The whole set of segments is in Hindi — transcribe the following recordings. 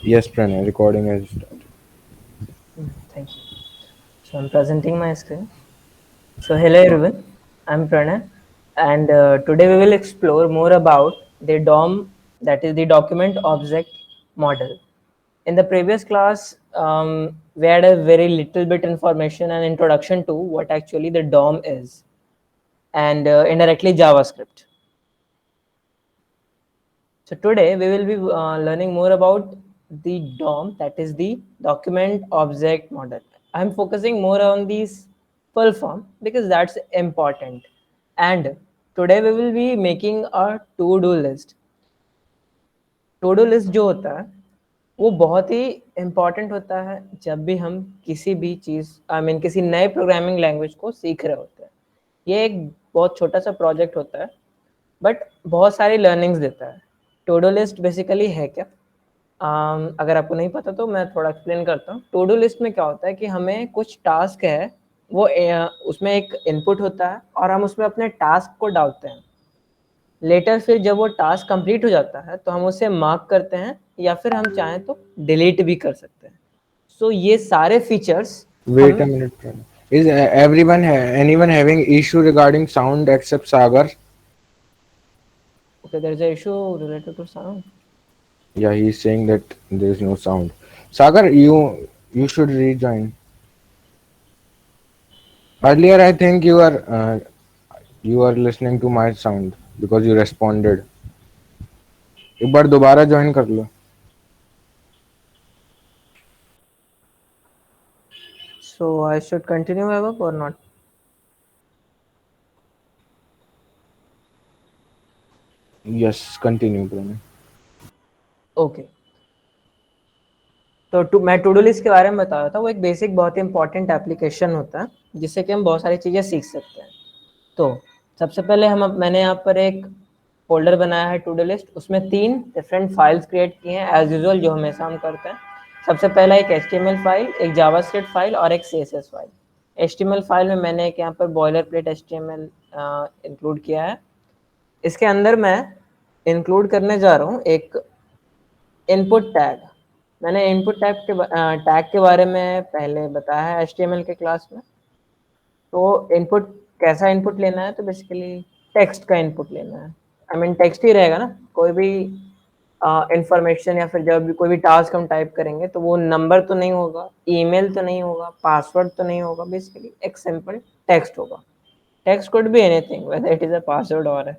Yes, Pranay, recording has started. Thank you. So I'm presenting my screen. So hello everyone, I'm Pranay, and today we will explore more about the DOM, that is the Document Object Model. In the previous class, we had a very little bit information and introduction to what actually the DOM is, and indirectly JavaScript. So today we will be learning more about the DOM, that is the Document Object Model. I'm focusing more on this full form because that's important. And today we will be making a to-do list. To-do list जो होता है वो बहुत ही इम्पॉर्टेंट होता है जब भी हम किसी भी चीज़ किसी नए प्रोग्रामिंग लैंग्वेज को सीख रहे होते हैं. ये एक बहुत छोटा सा प्रोजेक्ट होता है बट बहुत सारी लर्निंग्स देता है. टू डू लिस्ट बेसिकली है क्या? अगर आपको नहीं पता तो मैं थोड़ा एक्सप्लेन करता हूँ. टू डू लिस्ट में क्या होता है कि हमें कुछ टास्क है, वो उसमें एक इनपुट होता है और हम उसमें अपने टास्क को डालते हैं. लेटर फिर जब वो टास्क कंप्लीट हो जाता है तो हम उसे मार्क करते हैं या फिर हम चाहें तो डिलीट भी कर सकते हैं. सो ये सारे फीचर्स Wait हम. a minute, Pranay. Is anyone having issue regarding sound except Sagar? Okay, there is a issue related to sound. Yeah, he's saying that there is no sound. Sagar, you should rejoin. Earlier, I think you are listening to my sound because you responded. एक बार दोबारा join कर लो. So I should continue Vaibhav or not? Yes, continue, Pranay. Okay. तो मैं टू डू लिस्ट के बारे में बता रहा था. वो एक बेसिक बहुत ही इंपॉर्टेंट एप्लीकेशन होता है जिससे कि हम बहुत सारी चीज़ें सीख सकते हैं. तो सबसे पहले मैंने यहाँ पर एक फोल्डर बनाया है टू डू लिस्ट. उसमें 3 डिफरेंट फाइल्स क्रिएट किए हैं एज यूजुअल जो हमेशा हम करते हैं. सबसे पहला एक HTML फाइल, एक जावास्क्रिप्ट फाइल और एक CSS फाइल. HTML फाइल में मैंने एक यहाँ पर बॉयलर प्लेट HTML इंक्लूड किया है. इसके अंदर मैं इंक्लूड करने जा रहा हूँ एक इनपुट टैग. मैंने इनपुट टैग के बारे में पहले बताया है HTML के क्लास में. तो इनपुट कैसा इनपुट लेना है? तो बेसिकली टेक्स्ट का इनपुट लेना है. टेक्स्ट ही रहेगा ना. कोई भी इंफॉर्मेशन या फिर जब भी कोई भी टास्क हम टाइप करेंगे तो वो नंबर तो नहीं होगा, ईमेल तो नहीं होगा, पासवर्ड तो नहीं होगा. बेसिकली एक सिंपल टेक्स्ट होगा. Text could be anything whether it is a password और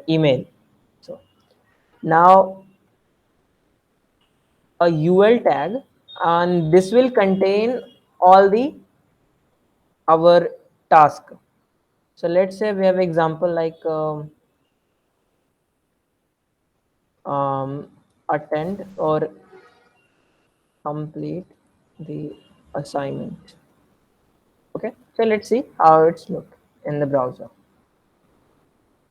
email. So now a UL tag, and this will contain all the our task. So let's say we have example like attend or complete the assignment. Okay, so let's see how it's look in the browser.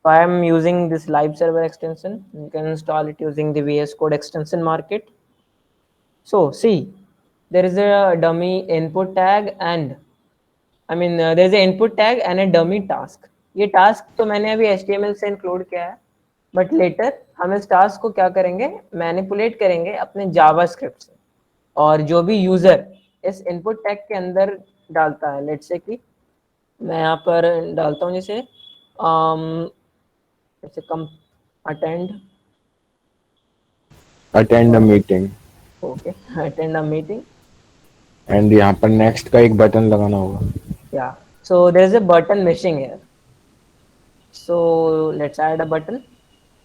So I am using this live server extension. You can install it using the VS Code extension market. So see, there is a dummy input tag and there is a input tag and a dummy task. ये टास्क तो मैंने अभी HTML से इंक्लूड किया है बट लेटर हम इस टास्क को क्या करेंगे, मैनिपुलेट करेंगे अपने जावास्क्रिप्ट से. और जो भी यूजर इस इनपुट टैग के अंदर डालता है, लेट्स से कि मैं यहाँ पर डालता हूँ जैसे कम attend. Attend a meeting. Okay, attend a meeting. And यहाँ पर next का एक बटन लगाना होगा. या so there is a button missing here. So let's add a button.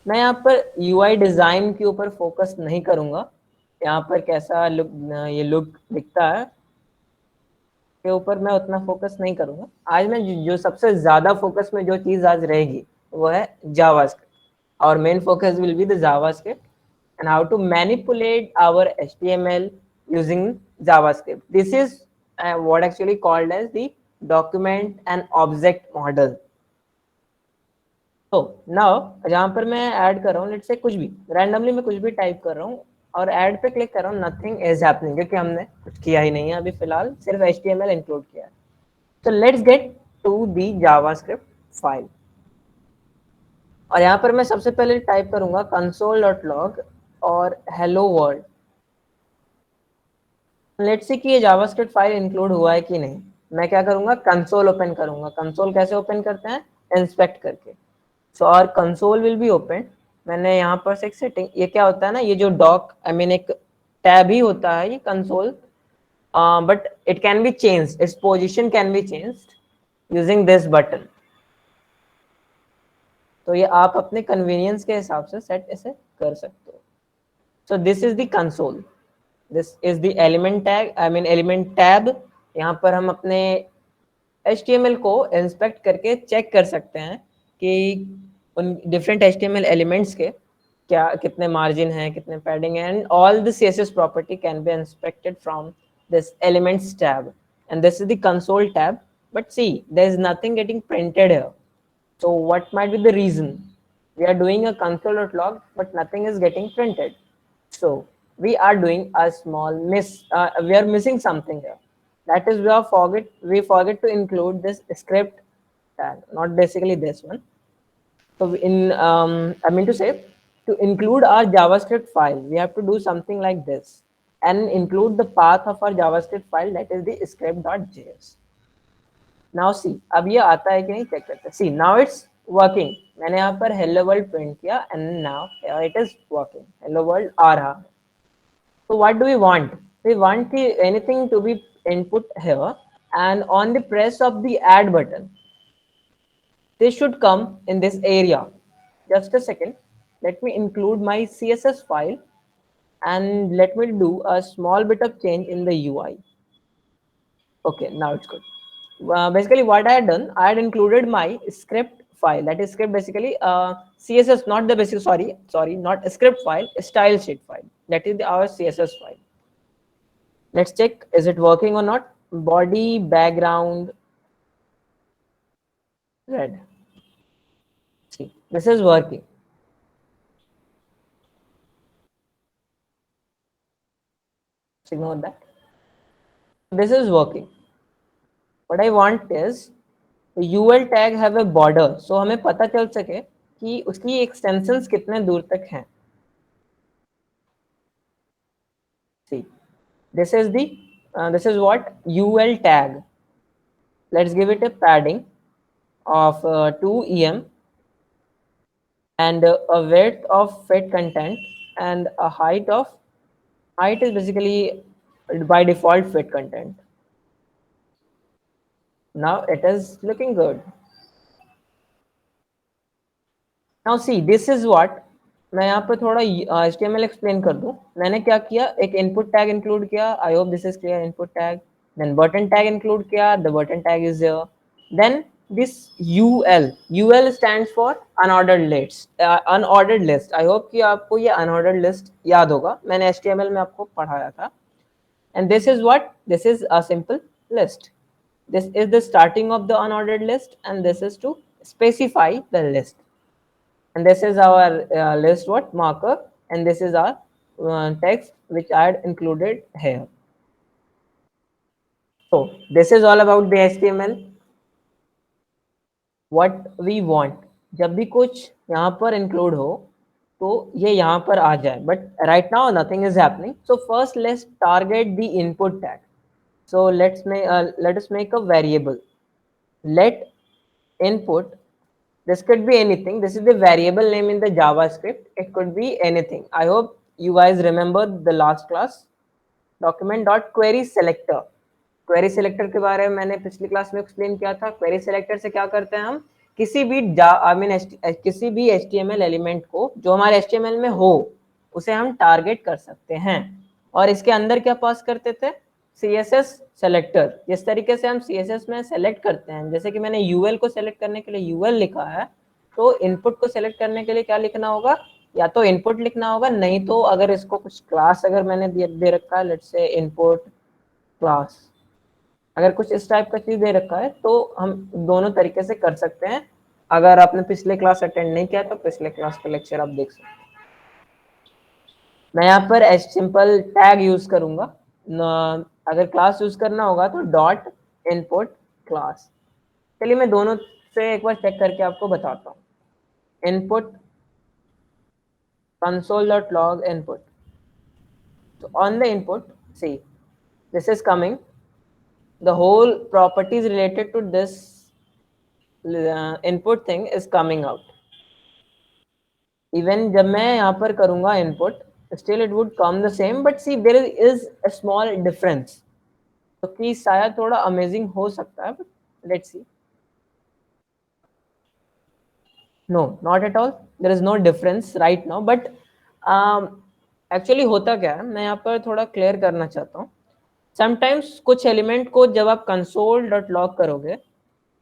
मैं यहाँ पर UI डिज़ाइन के ऊपर फोकस नहीं करूँगा. यहाँ पर कैसा लुक, ये लुक दिखता है के ऊपर मैं उतना फोकस नहीं करूँगा. आज मैं जो सबसे ज़्यादा फोकस में जो चीज़ आज रहेगी वो है JavaScript. Our main focus will be the JavaScript and how to manipulate our HTML using JavaScript. This is what actually called as the document and object model. तो नाउ जहाँ पर मैं ऐड कर रहा हूँ, लेट्स से कुछ भी रैंडमली मैं कुछ भी टाइप कर रहा हूँ और ऐड पे क्लिक कर रहा हूँ, नथिंग इज हैपनिंग क्योंकि हमने कुछ किया ही नहीं है अभी फिलहाल, सिर्फ HTML इंक्लूड किया है. तो let's get to the JavaScript file. और यहाँ पर मैं सबसे पहले टाइप करूंगा console.log और hello world. लेट्स सी कि ये जावास्क्रिप्ट फाइल इंक्लूड हुआ है कि नहीं। मैं क्या करूंगा, कंसोल ओपन करूंगा। कंसोल कैसे ओपन करते हैं, इंस्पेक्ट करके। सो और कंसोल विल बी ओपन। मैंने यहाँ पर से एक सेटिंग, ये क्या होता है ना, ये जो डॉक आई मीन एक टैब ही होता है ये console, but it can be change, its position can be changed using this button. तो ये आप अपने कन्वीनियंस के हिसाब से सेट ऐसे कर सकते हो। सो this is the console, this is the element tag I mean element tab. यहाँ पर हम अपने HTML को इंस्पेक्ट करके चेक कर सकते हैं कि उन डिफरेंट HTML एलिमेंट्स के क्या कितने मार्जिन है, कितने पैडिंग है, and all the CSS property can be inspected from this elements tab, and this is the console tab. But see there is nothing getting printed here, so what might be the reason? We are doing a console.log but nothing is getting printed. So we are doing a small miss, we are missing something here. That is we forget to include this script tag, not basically this one. So in I mean to say, to include our JavaScript file, we have to do something like this and include the path of our JavaScript file, that is the script.js. Now see, अब ये आता है कि नहीं चेक करते हैं। See now it's working. मैंने यहाँ पर हेलो वर्ल्ड प्रिंट किया and now it is working, hello world आ रहा है। So what do we want? We want anything to be input here, and on the press of the add button, this should come in this area. Just a second, let me include my CSS file and let me do a small bit of change in the UI. Okay, now it's good. Basically what I had done, I had included my script file. That is script basically CSS, not the basic, sorry, not a script file, a style sheet file. That is our CSS file. Let's check, is it working or not? Body background red. See, this is working. Ignore that. This is working. What I want is UL tag have a border, so हमें पता चल सके कि उसकी extensions कितने दूर तक हैं। See, this is this is what UL tag. Let's give it a padding of 2 em and a width of fit content and a height is basically by default fit content. Now it is looking good. Now see, this is what, मैं यहाँ पे थोड़ा HTML एक्सप्लेन कर दूं। मैंने क्या किया, एक इनपुट टैग इंक्लूड किया। I hope this is clear. Input tag, then button tag include किया, the button tag is there. Then this UL stands for unordered list. I hope कि आपको ये अनऑर्डर्ड लिस्ट याद होगा, मैंने HTML में आपको पढ़ाया था। And this is what, this is a simple list. This is the starting of the unordered list, and this is to specify the list. And this is our list what marker, and this is our text which I had included here. So this is all about the HTML. What we want, जब भी कुछ यहाँ पर include हो तो ये यहाँ पर आ जाए, but right now nothing is happening. So first let's target the input tag. So let us make a variable. Let input, this could be anything. This is the variable name in the JavaScript. It could be anything. I hope you guys remember the last class, document.query selector. Query selector के बारे में मैंने पिछली क्लास में एक्सप्लेन किया था। क्वेरी सेलेक्टर से क्या करते हैं हम, किसी भी किसी भी HTML एलिमेंट को जो हमारे HTML में हो उसे हम टारगेट कर सकते हैं, और इसके अंदर क्या पास करते थे, CSS सेलेक्टर। जिस तरीके से हम CSS में सेलेक्ट करते हैं, जैसे कि मैंने UL को सेलेक्ट करने के लिए UL लिखा है, तो इनपुट को सेलेक्ट करने के लिए क्या लिखना होगा, या तो इनपुट लिखना होगा, नहीं तो अगर इसको कुछ क्लास अगर मैंने दे रखा है, लेट्स से इनपुट क्लास, अगर कुछ इस टाइप का चीज दे रखा है तो हम दोनों तरीके से कर सकते हैं। अगर आपने पिछले क्लास अटेंड नहीं किया तो पिछले क्लास का लेक्चर आप देख सकते हैं। मैं यहाँ पर सिंपल टैग यूज करूंगा। अगर क्लास यूज करना होगा तो डॉट इनपुट क्लास। चलिए मैं दोनों से एक बार चेक करके आपको बताता हूँ। Input console.log input. So on the input, see, this is coming, the whole properties related to this input thing is coming out. Even जब मैं यहाँ पर करूँगा input, still it would come the same, but see there is a small difference. तो कि शायद थोड़ा amazing हो सकता है, but let's see. No, not at all. There is no difference right now. But actually होता क्या है, मैं यहाँ पर थोड़ा क्लियर करना चाहता हूँ. समटाइम्स कुछ एलिमेंट को जब आप console.log करोगे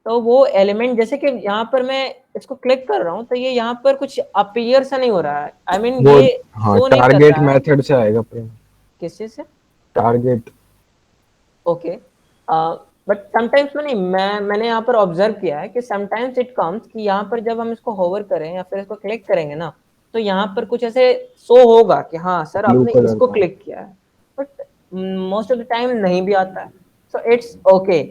तो वो एलिमेंट, जैसे कि यहाँ पर मैं इसको क्लिक कर रहा हूँ तो ये यहाँ पर कुछ अपीयर सा नहीं हो रहा है. आई मीन वो ये हाँ शो नहीं कर टारगेट रहा है. मेथड से आएगा प्रेम, किस चीज से? टारगेट. ओके, बट समटाइम्स मैंने यहाँ पर ऑब्जर्व किया है कि समटाइम्स इट कम्स कि यहाँ पर जब हम इसको होवर करें या फिर इसको क्लिक करेंगे ना, तो यहाँ पर कुछ ऐसे शो होगा कि हाँ सर ब्लू आपने कलर इसको का. क्लिक किया है, but most of the time नहीं भी आता है. सो इट्स ओके,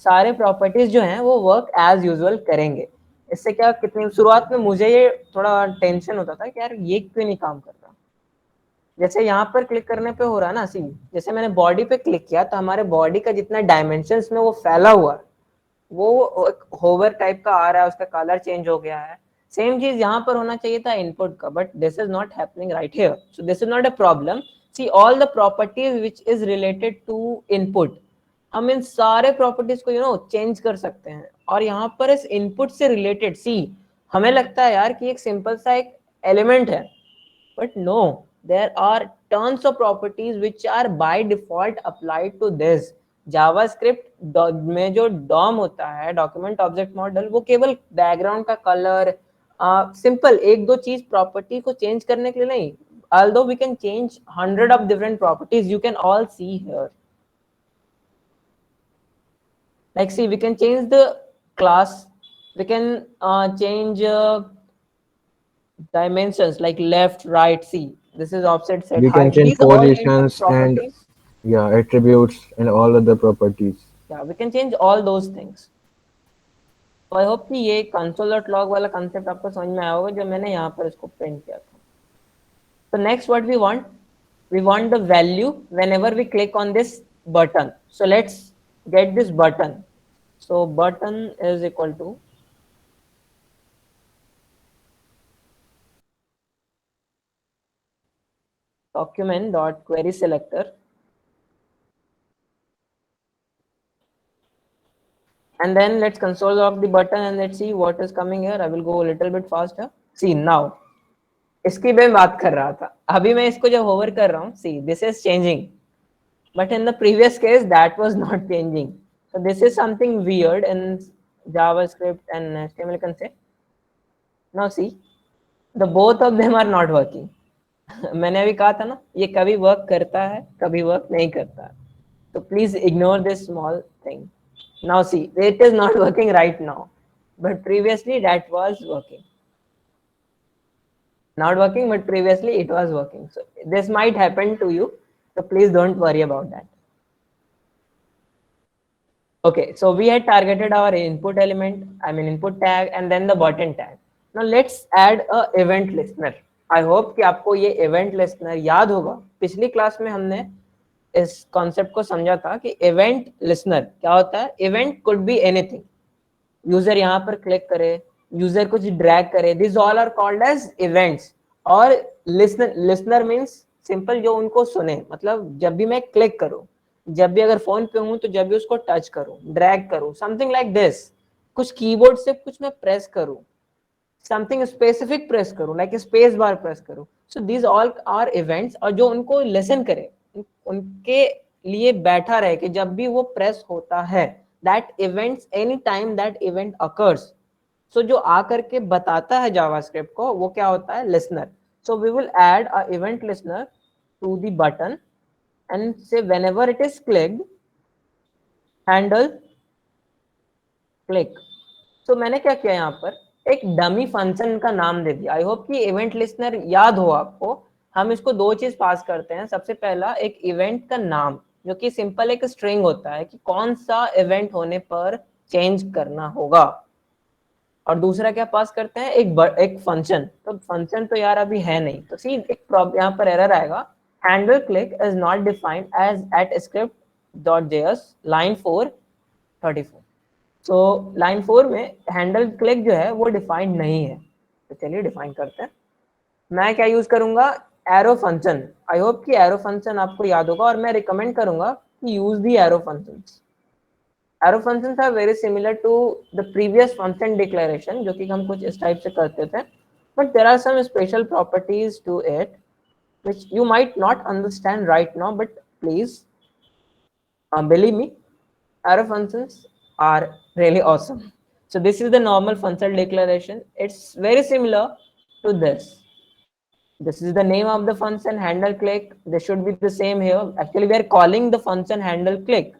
सारे प्रॉपर्टीज जो हैं वो वर्क एज यूजुअल करेंगे. इससे क्या, कितनी शुरुआत में मुझे ये थोड़ा टेंशन होता था कि यार ये क्यों नहीं काम कर रहा. जैसे यहाँ पर क्लिक करने पे हो रहा है ना, सी जैसे मैंने बॉडी पे क्लिक किया तो हमारे बॉडी का जितना डायमेंशंस में वो फैला हुआ है वो होवर टाइप का आ रहा है, उसका कलर चेंज हो गया है. सेम चीज यहाँ पर होना चाहिए था इनपुट का, but this is not happening right here. So this is not a problem. See all the properties which is related to input, हम इन सारे प्रॉपर्टीज को चेंज कर सकते हैं. और यहाँ पर इस इनपुट से रिलेटेड, सी हमें लगता है यार कि एक सिंपल सा एक एलिमेंट है, but no, there are tons of properties which are by default applied to this. JavaScript में जो DOM होता है, डॉक्यूमेंट ऑब्जेक्ट मॉडल, वो केवल बैकग्राउंड का कलर, सिंपल एक दो चीज प्रॉपर्टी को चेंज करने के लिए नहीं. although we can change 100 of different properties, you can all see here. Like see, we can change the class, we can change dimensions like left, right. See, this is offset, set, We can height. change These all kinds of positions and properties. attributes and all other properties. Yeah, we can change all those things. So I hope कि ये console.log वाला concept आपको समझ में आया होगा जब मैंने यहाँ पर इसको print किया था. So next what we want the value whenever we click on this button. So let's get this button. So button is equal to document.querySelector, and then let's console log the button and let's see what is coming here. I will go a little bit faster. See now, इसकी मैं बात कर रहा था, अभी मैं इसको जब होवर कर रहा हूँ, see this is changing, but in the previous case that was not changing. So this is something weird in JavaScript and HTML, you can say. Now see, the both of them are not working. मैंने अभी कहा था ना, ये कभी वर्क करता है कभी वर्क नहीं करता है. तो please ignore this small thing. Now see, it is not working right now, but previously that was working. Not working, but previously it was working. So this might happen to you, so please don't worry about that. Okay, so we had targeted our input element, I mean input tag, and then the button tag. Now let's add a event listener. I hope कि आपको ये event listener याद होगा. पिछली क्लास में हमने इस कॉन्सेप्ट को समझा था कि इवेंट लिसनर क्या होता है. Event could be anything. User यहाँ पर क्लिक करे, यूजर कुछ ड्रैग करे, this all are called as events. और लिसनर मींस सिंपल जो उनको सुने, मतलब जब भी मैं क्लिक करूं, जब भी अगर फोन पे हूं तो जब भी उसको टच करूं, ड्रैग करूं, समथिंग लाइक दिस, कुछ कीबोर्ड से कुछ मैं प्रेस करूं, समथिंग स्पेसिफिक प्रेस करूं, लाइक स्पेस बार प्रेस करूं. So these all are events. और जो उनको लिसन करे, उनके लिए बैठा रहे कि जब भी वो प्रेस होता है, that events any time that event occurs. So जो आकर के बताता है जावास्क्रिप्ट को, वो क्या होता है, listener. So we will add a event listener to the button and say whenever it is clicked, handle click. So मैंने क्या किया, यहाँ पर एक डमी फंक्शन का नाम दे दिया. आई होप कि इवेंट लिसनर याद हो आपको. हम इसको दो चीज पास करते हैं. सबसे पहला एक इवेंट का नाम, जो कि सिंपल एक स्ट्रिंग होता है कि कौन सा इवेंट होने पर चेंज करना होगा. और दूसरा क्या पास करते हैं, एक फंक्शन. तो फंक्शन तो यार अभी है नहीं, तो सी एक यहाँ पर एरर आएगा, handle click is not defined as at script .js line 434। So line 4 में हैंडल क्लिक जो है वो डिफाइंड नहीं है, तो चलिए डिफाइन करते हैं। मैं क्या यूज करूंगा, एरो फंक्शन। आई होप कि एरो फंक्शन आपको याद होगा, और मैं रिकमेंड करूंगा कि use the arrow functions. Arrow functions are very similar to the previous function declaration, जो कि हम कुछ इस टाइप से करते थे, but there are some special properties to it which you might not understand right now, but please believe me, arrow functions are really awesome. So this is the normal function declaration. It's very similar to this. This is the name of the function handle click. This should be the same here. Actually, we are calling the function handle click.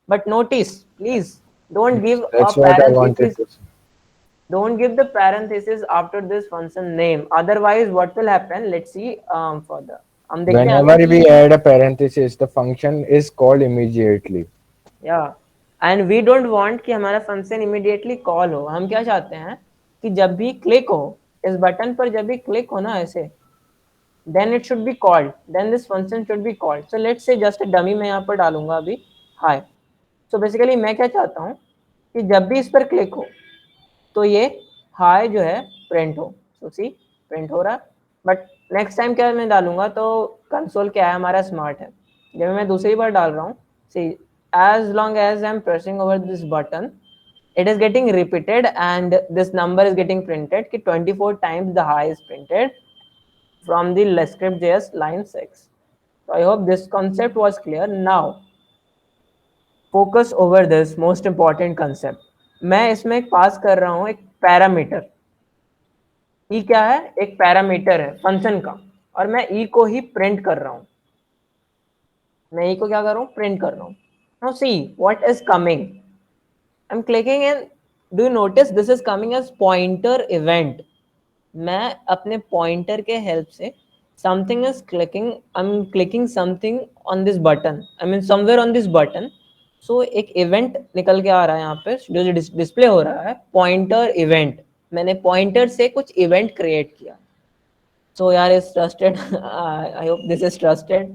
But notice, please don't give a That's what I wanted parenthesis. to say. Don't give the parenthesis after this function name. Otherwise, what will happen? Let's see further. हम देखते हैं आगे Whenever we कि add a parenthesis, the function is called immediately. या एंड वी डोंट वांट कि हमारा फंक्शन इमीडिएटली कॉल हो। हम क्या चाहते हैं कि जब भी क्लिक हो इस बटन पर, जब भी क्लिक हो ना ऐसे, then it should be called, then this function should be called. So let's say just dummy मैं यहाँ पर डालूंगा अभी हाय। सो बेसिकली मैं क्या चाहता हूँ कि जब भी इस पर क्लिक हो तो ये हाय जो है प्रिंट हो। सो सी प्रिंट हो रहा है, बट नेक्स्ट टाइम क्या मैं डालूंगा तो कंसोल क्या है हमारा स्मार्ट है। जब मैं दूसरी बार डाल रहा हूँ, सी as long as I'm pressing over this button, it is getting repeated and this number is getting printed कि 24 times the high is printed from the script.js line 6. So I hope this concept was clear. Now focus over this most important concept. मैं इसमें पास कर रहा हूँ एक पैरामीटर। ई क्या है, एक पैरामीटर है फंक्शन का, और मैं ई को ही प्रिंट कर रहा हूँ। मैं ई को क्या कर रहा हूँ, प्रिंट कर रहा हूँ। Now see what is coming, I'm clicking and do you notice this is coming as pointer event? मैं अपने pointer के help से something is clicking, I'm clicking something on this button, I mean somewhere on this button. So एक event निकल के आ रहा है यहाँ पे जो डिस्प्ले हो रहा है, pointer event। मैंने pointer से कुछ event create किया। So यार is trusted I hope this is trusted।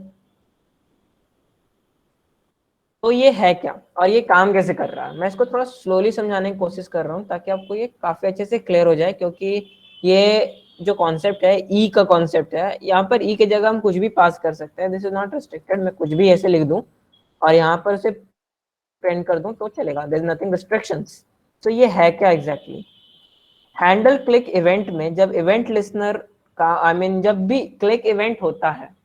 तो ये है क्या और ये काम कैसे कर रहा है, मैं इसको थोड़ा स्लोली समझाने की कोशिश कर रहा हूँ ताकि आपको ये काफी अच्छे से क्लियर हो जाए। क्योंकि ये जो कॉन्सेप्ट है ई का कॉन्सेप्ट है, यहाँ पर ई की जगह हम कुछ भी पास कर सकते हैं। दिस इज नॉट रिस्ट्रिक्टेड, मैं कुछ भी ऐसे लिख दूं और यहाँ पर उसे प्रिंट कर दूं तो चलेगा, देयर इज नथिंग रिस्ट्रिक्शंस। तो ये है क्या एग्जैक्टली, हैंडल क्लिक इवेंट में जब इवेंट लिसनर का आई मीन जब भी क्लिक इवेंट होता है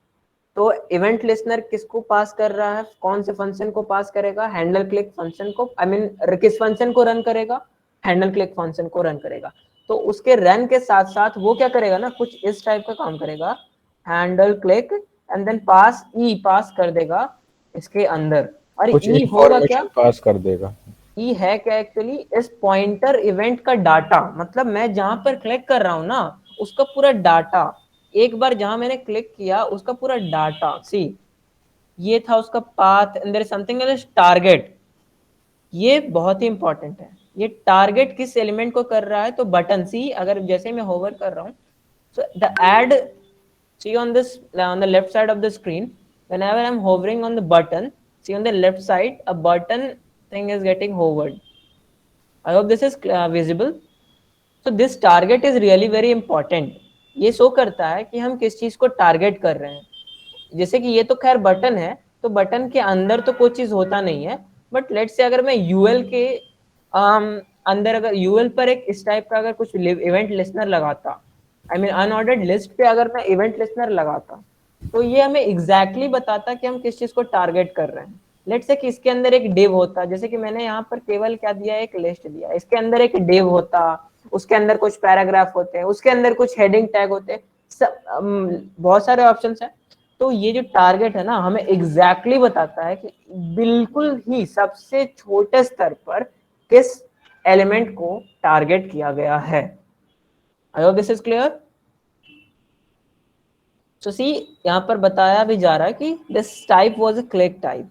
तो इवेंट लिसनर किसको पास कर रहा है, कौन से फंक्शन को पास करेगा, हैंडल क्लिक फंक्शन को। आई मीन किस फंक्शन को रन करेगा, हैंडल क्लिक फंक्शन को रन करेगा। तो उसके रन के साथ साथ वो क्या करेगा ना, कुछ इस टाइप का काम करेगा, handle click and then pass e pass कर देगा इसके अंदर। और कुछ ई होगा क्या, इंफॉर्मेशन पास कर देगा। ई है क्या एक्चुअली, इस पॉइंटर इवेंट का डाटा, मतलब मैं जहां पर क्लिक कर रहा हूं ना उसका पूरा डाटा, एक बार जहां मैंने क्लिक किया उसका पूरा डाटा। सी ये था उसका path and there is something else target. ये बहुत ही इंपॉर्टेंट है, ये टारगेट किस एलिमेंट को कर रहा है, तो बटन। सी अगर जैसे मैं होवर कर रहा हूं, so the add, see on this on the left side of the screen, whenever I'm hovering on the button, see on the left side a button thing is getting hovered. I hope this is visible. So this target is really very important. ये शो करता है कि हम किस चीज को टारगेट कर रहे हैं। जैसे कि ये तो खैर बटन है, तो बटन के अंदर तो कोई चीज होता नहीं है, बट लेट्स से अगर मैं यूएल के अंदर, अगर यूएल पर एक इस टाइप का अगर कुछ इवेंट लिस्नर लगाता, आई मीन अनऑर्डर्ड लिस्ट पे अगर मैं इवेंट लिस्नर लगाता, तो ये हमें एग्जैक्टली बताता कि हम किस चीज को टारगेट कर रहे हैं। लेट्स से कि इसके अंदर एक डिव होता, जैसे कि मैंने यहाँ पर केवल क्या दिया, एक लिस्ट दिया, इसके अंदर एक डिव होता, उसके अंदर कुछ पैराग्राफ होते हैं, उसके अंदर कुछ हेडिंग टैग होते हैं, बहुत सारे ऑप्शंस हैं। तो ये जो टारगेट है ना हमें एग्जैक्टली बताता है कि बिल्कुल ही सबसे छोटे स्तर पर किस एलिमेंट को टारगेट किया गया है। I hope this is clear. So see यहाँ पर बताया भी जा रहा है कि this type was a click type.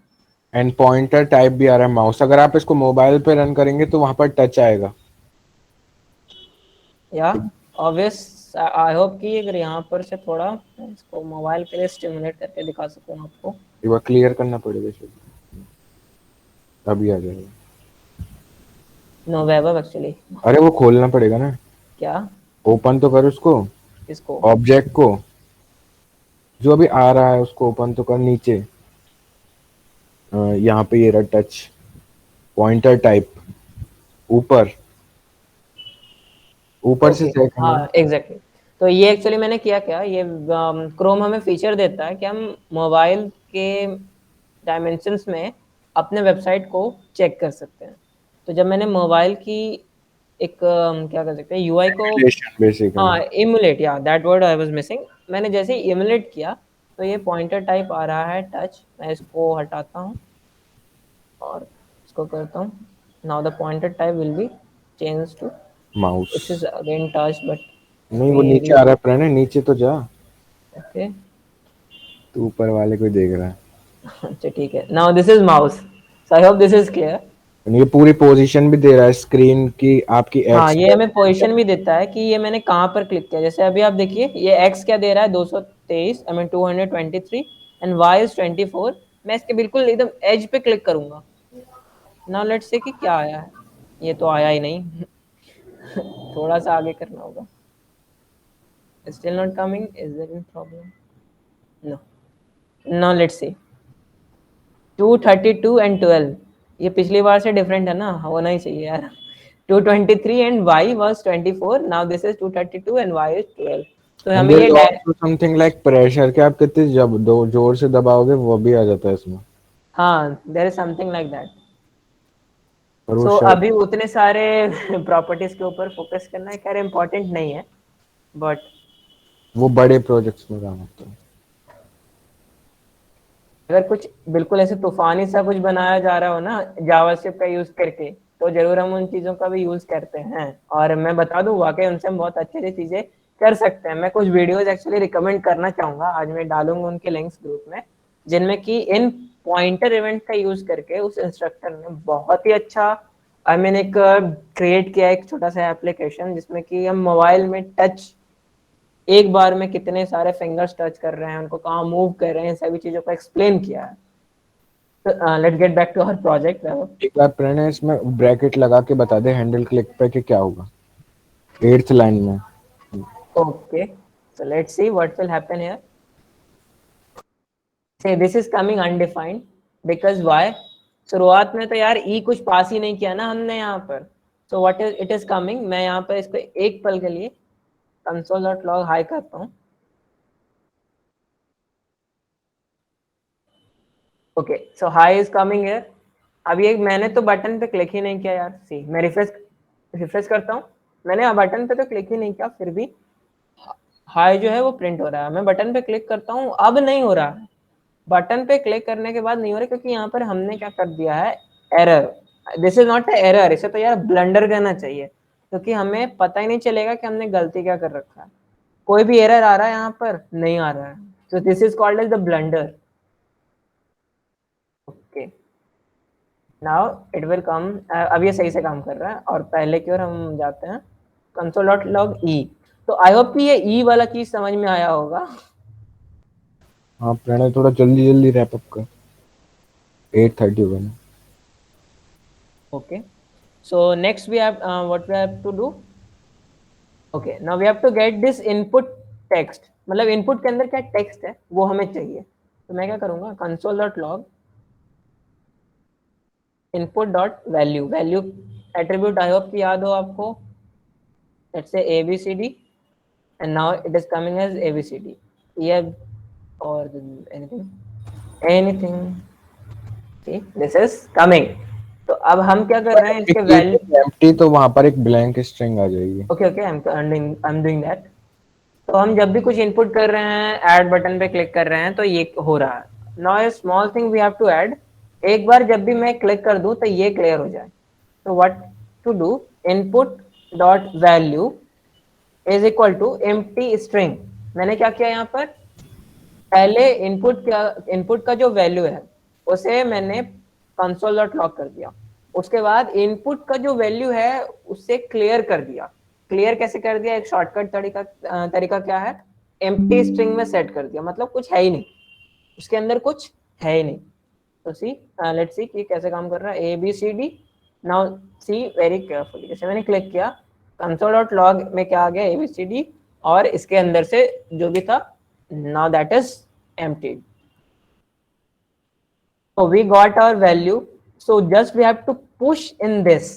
And pointer type भी आ रहा है माउस, अगर आप इसको मोबाइल पे रन करेंगे तो वहां पर टच आएगा। या ऑब्वियस, आई होप कि अगर यहाँ पर से थोड़ा इसको मोबाइल पे स्टिमुलेट करके दिखा सकूँ आपको। एक बार क्लियर करना पड़ेगा शायद। अभी आ जाएगा। Know web actually. अरे वो खोलना पड़ेगा ना। क्या? ओपन तो कर उसको, किसको? ऑब्जेक्ट को, जो अभी आ रहा है उसको ओपन तो कर नीचे। यहाँ पे ये रहा टच पॉइंटर टाइप, ऊपर ऊपर से ओके, सेट करना हाँ ना। एग्जैक्टली। तो ये एक्चुअली मैंने किया क्या, ये क्रोम हमें फीचर देता है कि हम मोबाइल के डायमेंशंस में अपने वेबसाइट को चेक कर सकते हैं। तो जब मैंने मोबाइल की एक क्या कर सकते हैं यूआई को, रिलेशन बेसिकली। हाँ इमुलेट, या that word I was missing, मैंने जैसे ही इमुलेट किया तो ये पॉइंटर टाइप आ रहा है टच। मैं इसको हटाता हूँ और इसको करता हूँ। Now the pointer type will be change to, mouse. This is again touch but नहीं वो मे नीचे बी आ रहा है प्रणय, नीचे तो जा। ओके। तू ऊपर वाले को ही देख रहा है। अच्छा ठीक है, now this is mouse, so I hope this is clear. और ये पूरी पोजीशन भी दे रहा है स्क्रीन की, आपकी हाँ एक्स। ये हमें पोजीशन भी देता है कि ये मैंने कहाँ पर क्लिक किया। जैसे अभी आप देखिए ये एक्स क्या दे रहा है, 223, I mean 223, and Y is 24। मैं इसके बिल्कुल एकदम एज पे क्लिक करूंगा। नाउ लेट्स से कि क्या आया है। ये तो आया ही नहीं। थोड़ा सा आगे करना होगा। Still not coming, is there any problem? No. Now let's see 232 and 12, ये पिछली बार से डिफरेंट है ना, होना ही चाहिए यार। 223 and y was 24, now this is 232 and y is 12। तो एंड हमें देयर ये is also something like pressure, कि आप कितने जब दो जोर से दबाओगे वो भी आ जाता है इसमें। हाँ there is something like that. और वो सो शायद अभी उतने सारे प्रॉपर्टीज के ऊपर फोकस करना है खैर इम्पोर्टेंट नहीं है, बट वो बड़े प्रोजेक्ट्स में काम आता है। अगर कुछ बिल्कुल ऐसे तूफानी सा कुछ बनाया जा रहा हो ना जावास्क्रिप्ट का यूज करके, तो जरूर हम उन चीजों का भी यूज करते हैं। और मैं बता दूं वाकई उनसे हम बहुत अच्छी अच्छी चीजें कर सकते हैं। मैं कुछ वीडियोस एक्चुअली रिकमेंड करना चाहूंगा, आज मैं डालूंगा उनके लिंक्स ग्रुप में, जिनमें कि इन पॉइंटर इवेंट का यूज करके उस इंस्ट्रक्टर ने बहुत ही अच्छा आई मीन एक क्रिएट किया एक छोटा सा एप्लीकेशन, जिसमें कि हम मोबाइल में टच एक बार में कितने सारे फिंगर्स टच कर रहे हैं, उनको कहाँ मूव कर रहे हैं, सभी चीजों को एक्सप्लेन किया है। तो let's get back to our project. एक बार प्रणय इसमें ब्रैकेट लगा के बता दे हैंडल क्लिक पे कि क्या होगा 8th लाइन में। Okay, so let's see what will happen here. Say this is coming undefined because why, शुरुआत में तो यार ई कुछ पास ही नहीं किया ना हमने यहाँ पर। So what is it is coming, मैं यहाँ पर इसको एक पल के लिए console.log हाई करता हूँ। Okay so high is coming here. अब ये मैंने तो बटन पे क्लिक ही नहीं किया यार। सी मैं रिफ्रेश करता हूँ, मैंने बटन पे तो क्लिक ही नहीं किया, फिर भी हाई जो है वो प्रिंट हो रहा है। मैं बटन पे क्लिक करता हूँ, अब नहीं हो रहा है। बटन पे क्लिक करने के बाद नहीं हो रहा क्योंकि यहाँ पर हमने क्या कर दिया है, error. This is not A error, इसे तो यार ब्लंडर कहना चाहिए, क्योंकि हमें पता ही नहीं चलेगा कि हमने गलती क्या कर रखा है। कोई भी एरर आ रहा है यहाँ पर नहीं आ रहा है, तो this is called as the blunder. Okay now it will come. अब ये सही से काम कर रहा है और पहले की ओर हम जाते हैं console.log ई। तो आई होप कि ये ई वाला चीज समझ में आया होगा। हाँ प्रणय थोड़ा जल्दी जल्दी रैप अप कर, 8:30 हो गए ना। Okay so next we have what we have to do. Okay now we have to get this input text, मतलब इनपुट के अंदर क्या टेक्स्ट है वो हमें चाहिए। तो मैं क्या करूंगा, console.log input dot value, value attribute आई होप कि याद हो आपको, let's say abcd, and now it is coming as abcd, yeah, or anything, see this is coming। तो अब हम क्या कर रहे हैं इसके वैल्यू, एम्प्टी तो वहां पर एक ब्लैंक स्ट्रिंग आ जाएगी। Okay okay I am doing that. तो हम जब भी कुछ इनपुट कर रहे हैं, ऐड बटन पे क्लिक कर रहे हैं, तो ये हो रहा है। Now a small thing we have to add, एक बार जब भी मैं क्लिक कर दूं तो ये क्लियर हो जाए। तो what to do, input dot value is equal to empty string. मैंने क्या किया यहाँ पर, पहले इनपुट का जो वैल्यू है उसे मैंने console.log कर दिया। उसके बाद इनपुट का जो वैल्यू है उसे क्लियर कर दिया। क्लियर कैसे कर दिया, एक शॉर्टकट तरीका क्या है, एम्प्टी स्ट्रिंग में सेट कर दिया, मतलब कुछ है ही नहीं उसके अंदर, कुछ है ही नहीं। तो सी लेट्स सी कि कैसे काम कर रहा है A B C D. Now see very carefully, जैसे मैंने क्लिक किया कंसोल डॉट लॉग में क्या आ गया ए बी सी डी, और इसके अंदर से जो भी था now that is emptied. So we got our value. So just we have to push in this.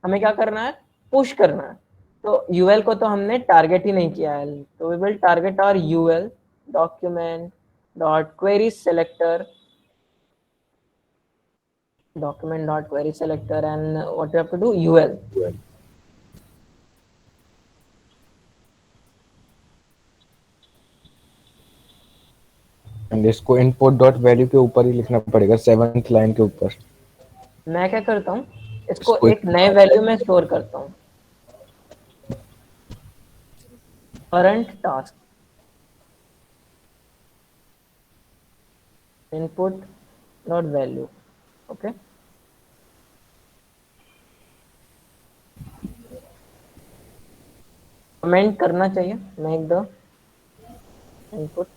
हमें क्या करना है, पुश करना है। तो यूएल को तो हमने टारगेट ही नहीं किया है, तो we will target our UL document dot query selector, document dot query selector, and what you have to do, ul। And इसको इनपुट डॉट वैल्यू के ऊपर ही लिखना पड़ेगा, 7th लाइन के ऊपर। मैं क्या करता हूँ, इसको इसको एक नए वैल्यू में स्टोर करता हूँ, current task input dot value. Okay, comment करना चाहिए मेक द इनपुट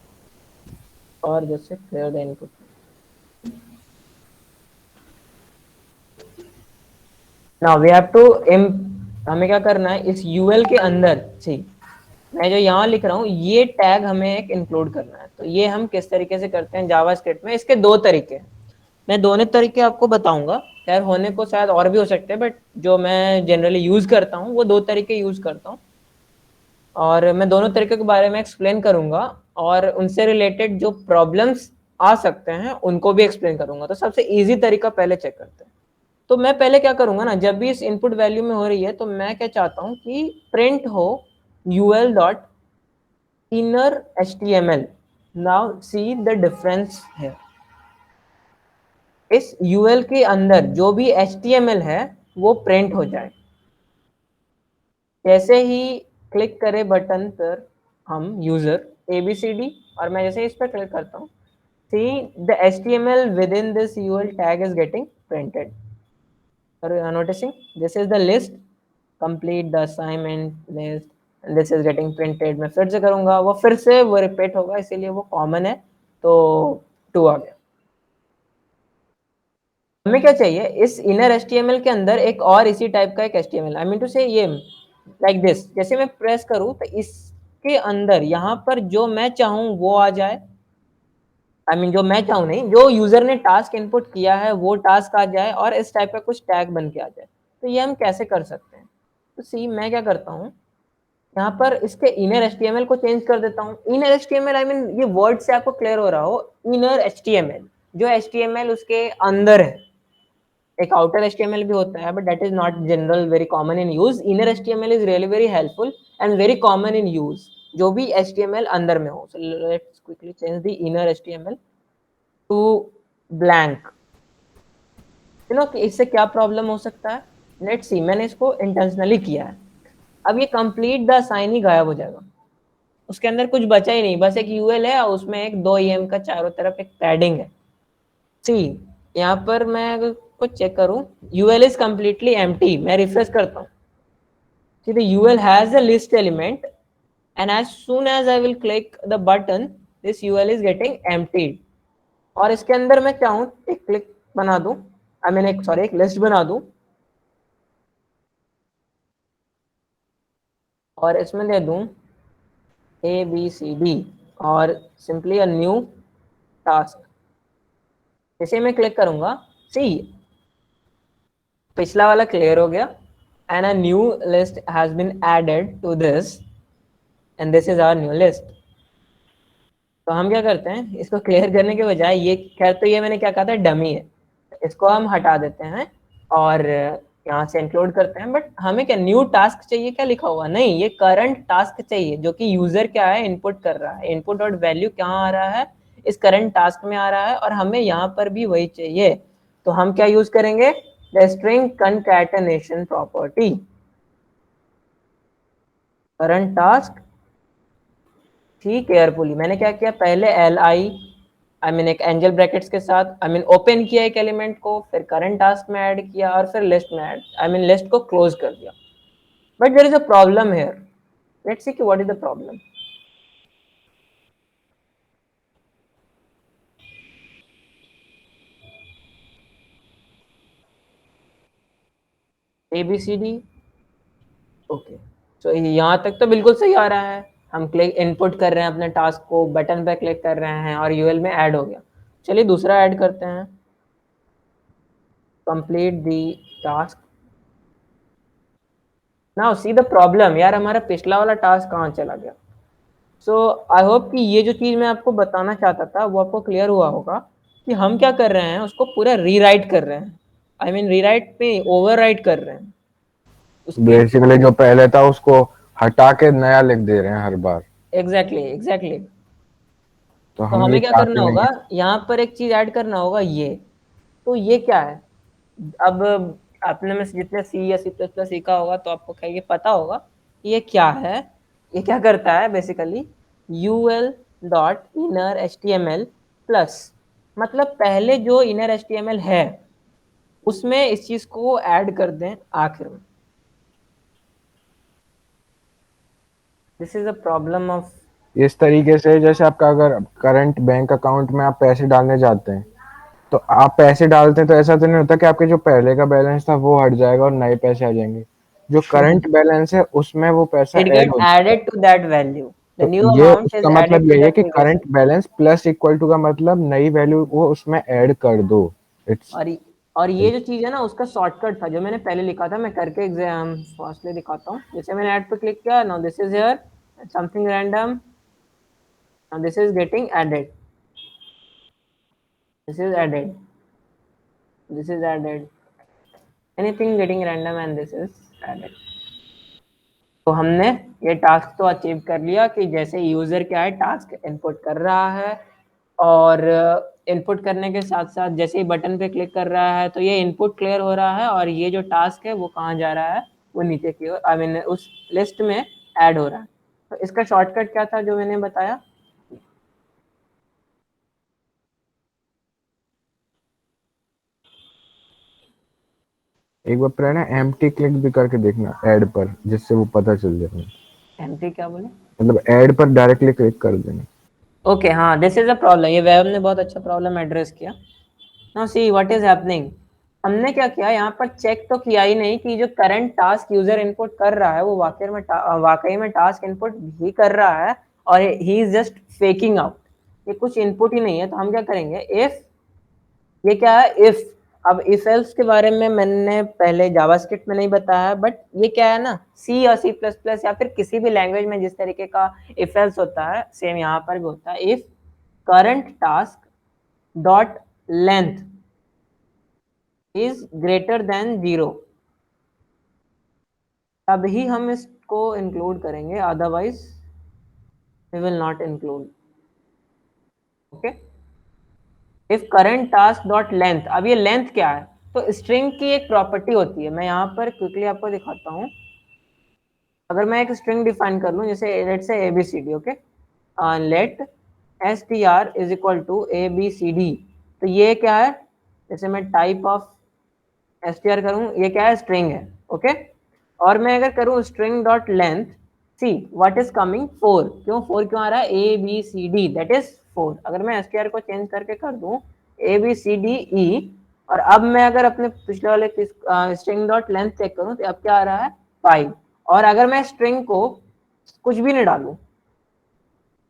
और जैसे clear the input. Now we have to हमें क्या करना है, इस यूएल के अंदर सी मैं जो यहाँ लिख रहा हूँ ये टैग हमें एक इंक्लूड करना है। तो ये हम किस तरीके से करते हैं जावास्क्रिप्ट में, इसके दो तरीके हैं। मैं दोनों तरीके आपको बताऊंगा, खैर होने को शायद और भी हो सकते हैं, बट जो मैं जनरली यूज करता हूँ वो दो तरीके यूज करता हूँ, और मैं दोनों तरीके के बारे में एक्सप्लेन करूंगा, और उनसे रिलेटेड जो प्रॉब्लम्स आ सकते हैं उनको भी एक्सप्लेन करूंगा। तो सबसे इजी तरीका पहले चेक करते हैं। तो मैं पहले क्या करूंगा ना, जब भी इस इनपुट वैल्यू में हो रही है तो मैं क्या चाहता हूँ कि प्रिंट हो ul dot inner html। now see the difference here, इस ul के अंदर जो भी html है वो प्रिंट हो जाए। जैसे ही क्लिक करे बटन पर हम यूजर abcd, और मैं जैसे इस पर क्लिक करता हूँ, see the html within this ul tag is getting printed। noticing this is the list, complete the assignment list, and this is getting printed। मैं फिर से करूंगा, वो फिर से वो रिपीट होगा, इसीलिए वो कॉमन है, तो 2 आ गया। हमें क्या चाहिए, इस इनर HTML के अंदर एक और इसी टाइप का एक HTML, आई मीन टू से ये लाइक दिस। जैसे मैं प्रेस करूं तो इसके अंदर यहाँ पर जो मैं चाहूँ वो आ जाए, आई मीन जो मैं चाहूँ नहीं, जो यूजर ने टास्क इनपुट किया है वो टास्क आ जाए, और इस टाइप का कुछ टैग बन के आ जाए। तो ये हम कैसे कर सकते हैं, तो सी मैं क्या करता हूँ, यहाँ पर इसके इनर HTML को चेंज कर देता हूँ। इनर HTML आई मीन ये वर्ड से आपको क्लियर हो रहा हो, इनर HTML जो HTML उसके अंदर है। एक आउटर HTML भी होता है, but that is not general very common in use. Inner HTML is really very helpful and very common in use, जो भी HTML अंदर में हो। So let's quickly change the inner HTML to blank. You know कि इससे क्या प्रॉब्लम हो सकता है, लेट्स सी मैंने इसको इंटेंशनली किया है। अब ये कंप्लीट द साइन ही गायब हो जाएगा, उसके अंदर कुछ बचा ही नहीं, बस एक यूएल है और उसमें एक 2 EM का चारों तरफ एक पैडिंग है। सी यहाँ पर मैं अगर कुछ चेक करूं, यूएल इज कंप्लीटली एम्प्टी। मैं रिफ्रेश करता हूँ, see the UL has a list element, and as soon as I will click the button this UL is getting emptied। और इसके अंदर मैं चाहूँ एक क्लिक बना दूं, आई मीन एक सॉरी एक लिस्ट बना दूं, और इसमें दे दूं ABCD और सिंपली अ न्यू टास्क। जैसे मैं क्लिक करूंगा, सी पिछला वाला क्लियर हो गया, and a new list has been added to this, and this is our new list. तो हम क्या करते हैं, इसको क्लियर करने के बजाय, ये खैर तो ये मैंने क्या कहा था डमी है, इसको हम हटा देते हैं और यहाँ से इंक्लूड करते हैं। बट हमें क्या न्यू टास्क चाहिए, क्या लिखा हुआ नहीं, ये करंट टास्क चाहिए, जो कि यूजर क्या है इनपुट कर रहा है। इनपुट डॉट वैल्यू कहाँ आ रहा है, इस करंट टास्क में आ रहा है, और हमें यहाँ पर भी वही चाहिए। तो हम क्या यूज करेंगे, the string concatenation property current task. ठीक केयरफुली मैंने क्या किया, पहले आई मीन एक एंजल ब्रैकेट्स के साथ आई मीन ओपन किया एक एलिमेंट को, फिर करंट टास्क में ऐड किया, और फिर लिस्ट में ऐड आई मीन लिस्ट को क्लोज कर दिया। But there is a problem here, let's see कि what is the problem. ABCD। Okay, तो यहाँ तक तो बिल्कुल सही आ रहा है। हम क्लिक इनपुट कर रहे हैं अपने टास्क को, बटन पे क्लिक कर रहे हैं और यूएल में ऐड हो गया। चलिए दूसरा ऐड करते हैं, complete the task. Now see the problem, यार हमारा पिछला वाला टास्क कहाँ चला गया। सो आई होप कि ये जो चीज़ मैं आपको बताना चाहता था वो आपको क्लियर हुआ होगा कि हम क्या कर रहे हैं, उसको पूरा रीराइट कर रहे हैं। आई मीन रीराइट पे ओवरराइट कर रहे हैं उसके। बेसिकली जो पहले था उसको हटा के नया लिख दे रहे हैं हर बार। Exactly exactly. तो तो हम ये हमें क्या करना चाहते नहीं होगा, है। यहाँ पर एक चीज ऐड करना होगा, ये तो ये क्या है। अब आपने में से जितने सी या सी प्लस प्लस सीखा होगा तो आपको क्या ये पता होगा कि ये क्या है। ये क्या करता है basically, UL dot inner H T M L plus, मतलब पहले जो inner H T M L है उसमें इस चीज को ऐड कर दें आखिर में। This is a problem of. इस तरीके से जैसे आपका अगर करंट बैंक अकाउंट में आप पैसे डालने जाते हैं तो आप पैसे डालते हैं तो ऐसा तो नहीं होता कि आपके जो पहले का बैलेंस था वो हट जाएगा और नए पैसे आ जाएंगे। जो करंट बैलेंस है उसमें वो पैसा इट ऐड गेट हो जाता है। Added to that value, the तो न्यू ये अमाउंट इज उसका एडेड मतलब टू यही द है कि previous. Current balance plus equal to का मतलब नई वैल्यू वो उसमें ऐड कर दो। इट्स और और ये जो चीज है ना उसका शॉर्टकट था जो मैंने पहले लिखा था, मैं करके एग्जाम फास्टली दिखाता हूँ। जैसे मैंने ऐड पे क्लिक किया, now this is here something random, now this is getting added, this is added, this is added, anything getting random and this is added. तो हमने ये टास्क तो अचीव कर लिया कि जैसे यूजर क्या है टास्क इनपुट कर रहा है, और इनपुट करने के साथ साथ जैसे ही बटन पे क्लिक कर रहा है तो ये इनपुट क्लियर हो रहा है, और ये जो टास्क है वो कहाँ जा रहा है, वो नीचे की ओर आई मीन उस लिस्ट में ऐड हो रहा है। तो इसका शॉर्टकट क्या था जो मैंने बताया। एक बार प्रेरणा एम्प्टी क्लिक भी करके देखना ऐड पर, जिससे वो पता चल जाए। एम्प्टी क्या बोले। मतलब ऐड पर डायरेक्टली क्लिक कर देना। ओके हाँ, दिस इज अ प्रॉब्लम, ये वेब ने बहुत अच्छा प्रॉब्लम एड्रेस किया। Now see what is happening, हमने क्या किया यहाँ पर, चेक तो किया ही नहीं कि जो करंट टास्क यूजर इनपुट कर रहा है वो वाकई में टास्क इनपुट भी कर रहा है, और he is just faking out, ये कुछ इनपुट ही नहीं है। तो हम क्या करेंगे, इफ, ये क्या है इफ। अब इफ एल्स के बारे में मैंने पहले जावास्क्रिप्ट में नहीं बताया, बट ये क्या है ना, सी या सी प्लस प्लस या फिर किसी भी लैंग्वेज में जिस तरीके का इफ एल्स होता है सेम यहाँ पर भी होता है। If current task dot length is greater than 0, तभी हम इसको इंक्लूड करेंगे, otherwise we will not include. Okay, if current task dot length, अब ये लेंथ क्या है, तो स्ट्रिंग की एक प्रॉपर्टी होती है, मैं यहाँ पर क्विकली आपको दिखाता हूँ। अगर मैं एक स्ट्रिंग डिफाइन कर लूँ, जैसे let say ABCD, okay, let str is equal to ABCD, तो ये क्या है, जैसे मैं टाइप ऑफ str करूँ, ये क्या है, स्ट्रिंग है। ओके, और मैं अगर करूँ string dot length, C what is coming 4, क्यों 4 क्यों आ रहा है, ABCD दैट इज 4। अगर मैं str को चेंज करके कर दूँ ABCDE, और अब मैं अगर अपने पिछले वाले स्ट्रिंग डॉट लेंथ चेक करूँ तो अब क्या आ रहा है 5, और अगर मैं स्ट्रिंग को कुछ भी नहीं डालूं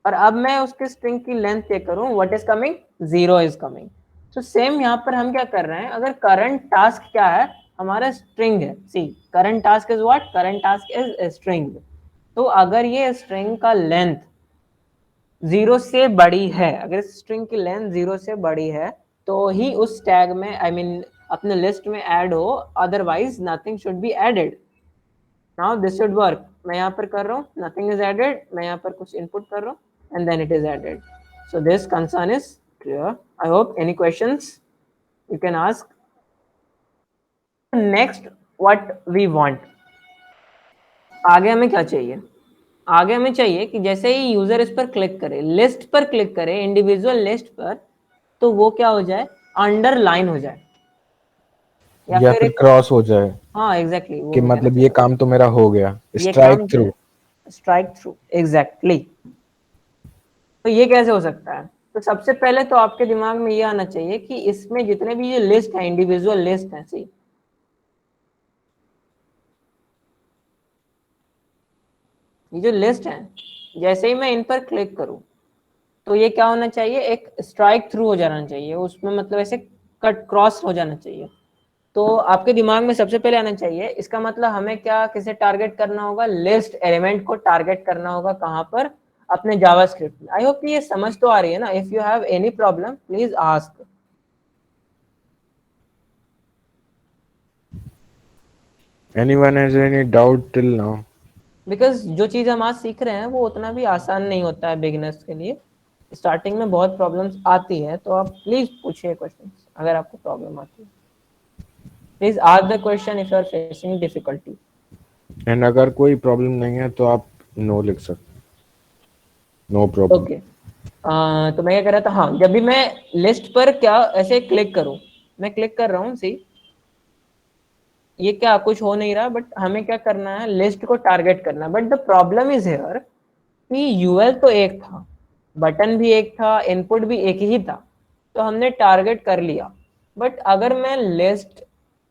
और अब मैं उसके स्ट्रिंग की लेंथ चेक करूं, what is coming, 0 is coming. तो सेम यहाँ पर हम क्या कर रहे हैं, अगर करंट टास्क क्या है, हमारा स्ट्रिंग है, see current task is what, current task is string. तो अगर ये स्ट्रिंग का लेंथ 0 से बड़ी है, अगर स्ट्रिंग की लेंथ 0 से बड़ी है तो ही उस टैग में आई मीन अपने लिस्ट में ऐड हो, otherwise nothing should be added. Now this should work, मैं यहाँ पर कर रहा हूँ नथिंग इज एडेड, मैं यहाँ पर कुछ इनपुट कर रहा हूँ and then it is added. So this concern is clear. I hope any questions you can ask. Next what we want, आगे हमें क्या चाहिए, आगे हमें चाहिए कि जैसे ही यूजर इस पर क्लिक करे, लिस्ट पर क्लिक करे, इंडिविजुअल लिस्ट पर, तो वो क्या हो जाए, अंडरलाइन हो जाए, या या फिर फिर एक, क्रॉस हो जाए हाँ एग्जैक्टली वो कि मैं कहना मतलब चाह ये रहा काम तो मेरा हो गया, हूँ, ये स्ट्राइक काम थ्रू। Strike through exactly. तो ये कैसे हो सकता है, तो सबसे पहले तो आपके दिमाग में ये आना चाहिए कि इसमें जितने भी ये लिस्ट है, इंडिविजुअल लिस्ट है, सी ये जो लिस्ट है, जैसे ही मैं इन पर क्लिक करूं तो ये क्या होना चाहिए, एक स्ट्राइक थ्रू हो जाना चाहिए उसमें, मतलब ऐसे कट क्रॉस हो जाना चाहिए। तो आपके दिमाग में सबसे पहले आना चाहिए, इसका मतलब हमें क्या किसे टारगेट करना होगा, लिस्ट एलिमेंट को टारगेट करना होगा। कहां पर, अपने जावास्क्रिप्ट में। आई होप कि ये समझ तो आ रही है ना। If you have any problem please ask. Anyone has any doubt till now? Because जो चीज हम आज सीख रहे हैं वो उतना भी आसान नहीं होता है बिगिनर्स के लिए। स्टार्टिंग में बहुत प्रॉब्लम्स आती है, तो आप प्लीज पूछिए क्वेश्चन अगर आपको प्रॉब्लम आती है। Please ask the question if you are facing difficulty. And अगर कोई प्रॉब्लम नहीं है तो आप नो लिख सकते, नो प्रॉब्लम। ओके। तो मैं क्या कर रहा था, हाँ, जब भी मैं लिस्ट पर क्या ऐसे क्लिक करूं, मैं क्लिक कर रहा हूँ, सी ये क्या कुछ हो नहीं रहा, बट हमें क्या करना है, लिस्ट को टारगेट करना है। But the problem is here कि यूएल तो एक था, बटन भी एक था, इनपुट भी एक ही था, तो हमने टारगेट कर लिया। बट अगर मैं लिस्ट,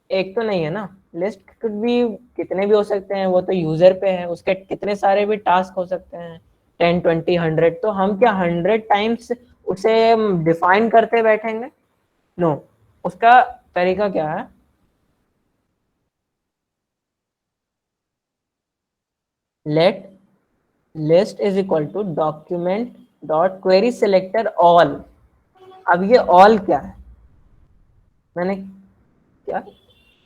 एक तो नहीं है ना, लिस्ट कुछ भी, कितने भी हो सकते हैं, वो तो यूजर पे है, उसके कितने सारे भी टास्क हो सकते हैं, 10 20 100। तो हम क्या 100 टाइम्स उसे डिफाइन करते बैठेंगे? नो। उसका तरीका क्या है, let list is equal to document dot query selector all. अब ये ऑल क्या है, मैंने क्या,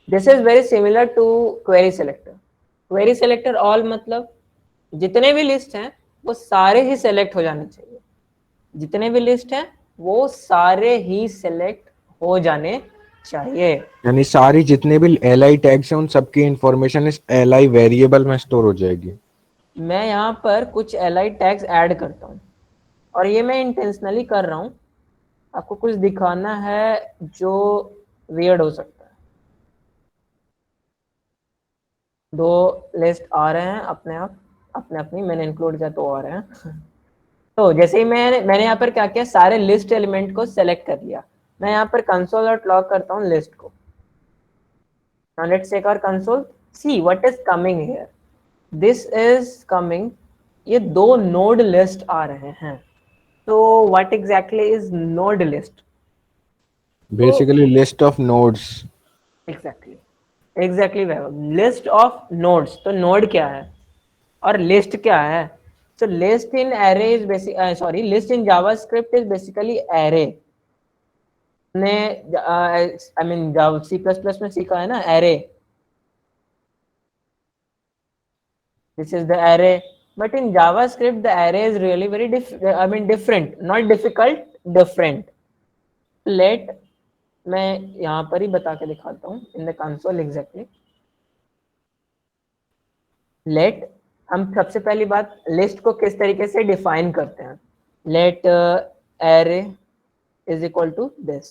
this is very similar to query selector. Query selector all मतलब जितने भी लिस्ट हैं वो सारे ही सिलेक्ट हो जाने चाहिए। जितने भी लिस्ट हैं वो सारे ही सिलेक्ट हो जाने चाहिए। यानी सारी जितने भी एल टैग्स हैं उन सबकी इंफॉर्मेशन इस एल वेरिएबल में स्टोर हो जाएगी। मैं यहाँ पर कुछ एल टैग्स ऐड करता हूँ, और ये मैं इंटेंशनली कर रहा हूँ, आपको कुछ दिखाना है जो वियर्ड हो सकता है। दो लिस्ट आ रहे हैं अपने आप, अपने अपनी मैंने इंक्लूड किया तो आ रहे हैं। तो जैसे ही मैंने यहाँ पर क्या किया, सारे लिस्ट एलिमेंट को सेलेक्ट कर लिया। मैं यहाँ पर कंसोल और लॉग करता हूँ लिस्ट को। Now let's check our console, see what is coming here. This is coming, ये दो नोड लिस्ट आ रहे हैं। तो what exactly is node list? तो basically list of nodes. Exactly, exactly list of nodes. तो नोड क्या है और लिस्ट क्या है? So list in array is basic, sorry, list in JavaScript is basically array। ने I mean Java C plus plus में सीखा है ना, array, this is the array। but in JavaScript the array is really very different, not difficult, different। let, मैं यहाँ पर ही बता के दिखाता हूँ in the console exactly। let, हम सबसे पहली बात लिस्ट को किस तरीके से डिफाइन करते हैं, let array is equal to this।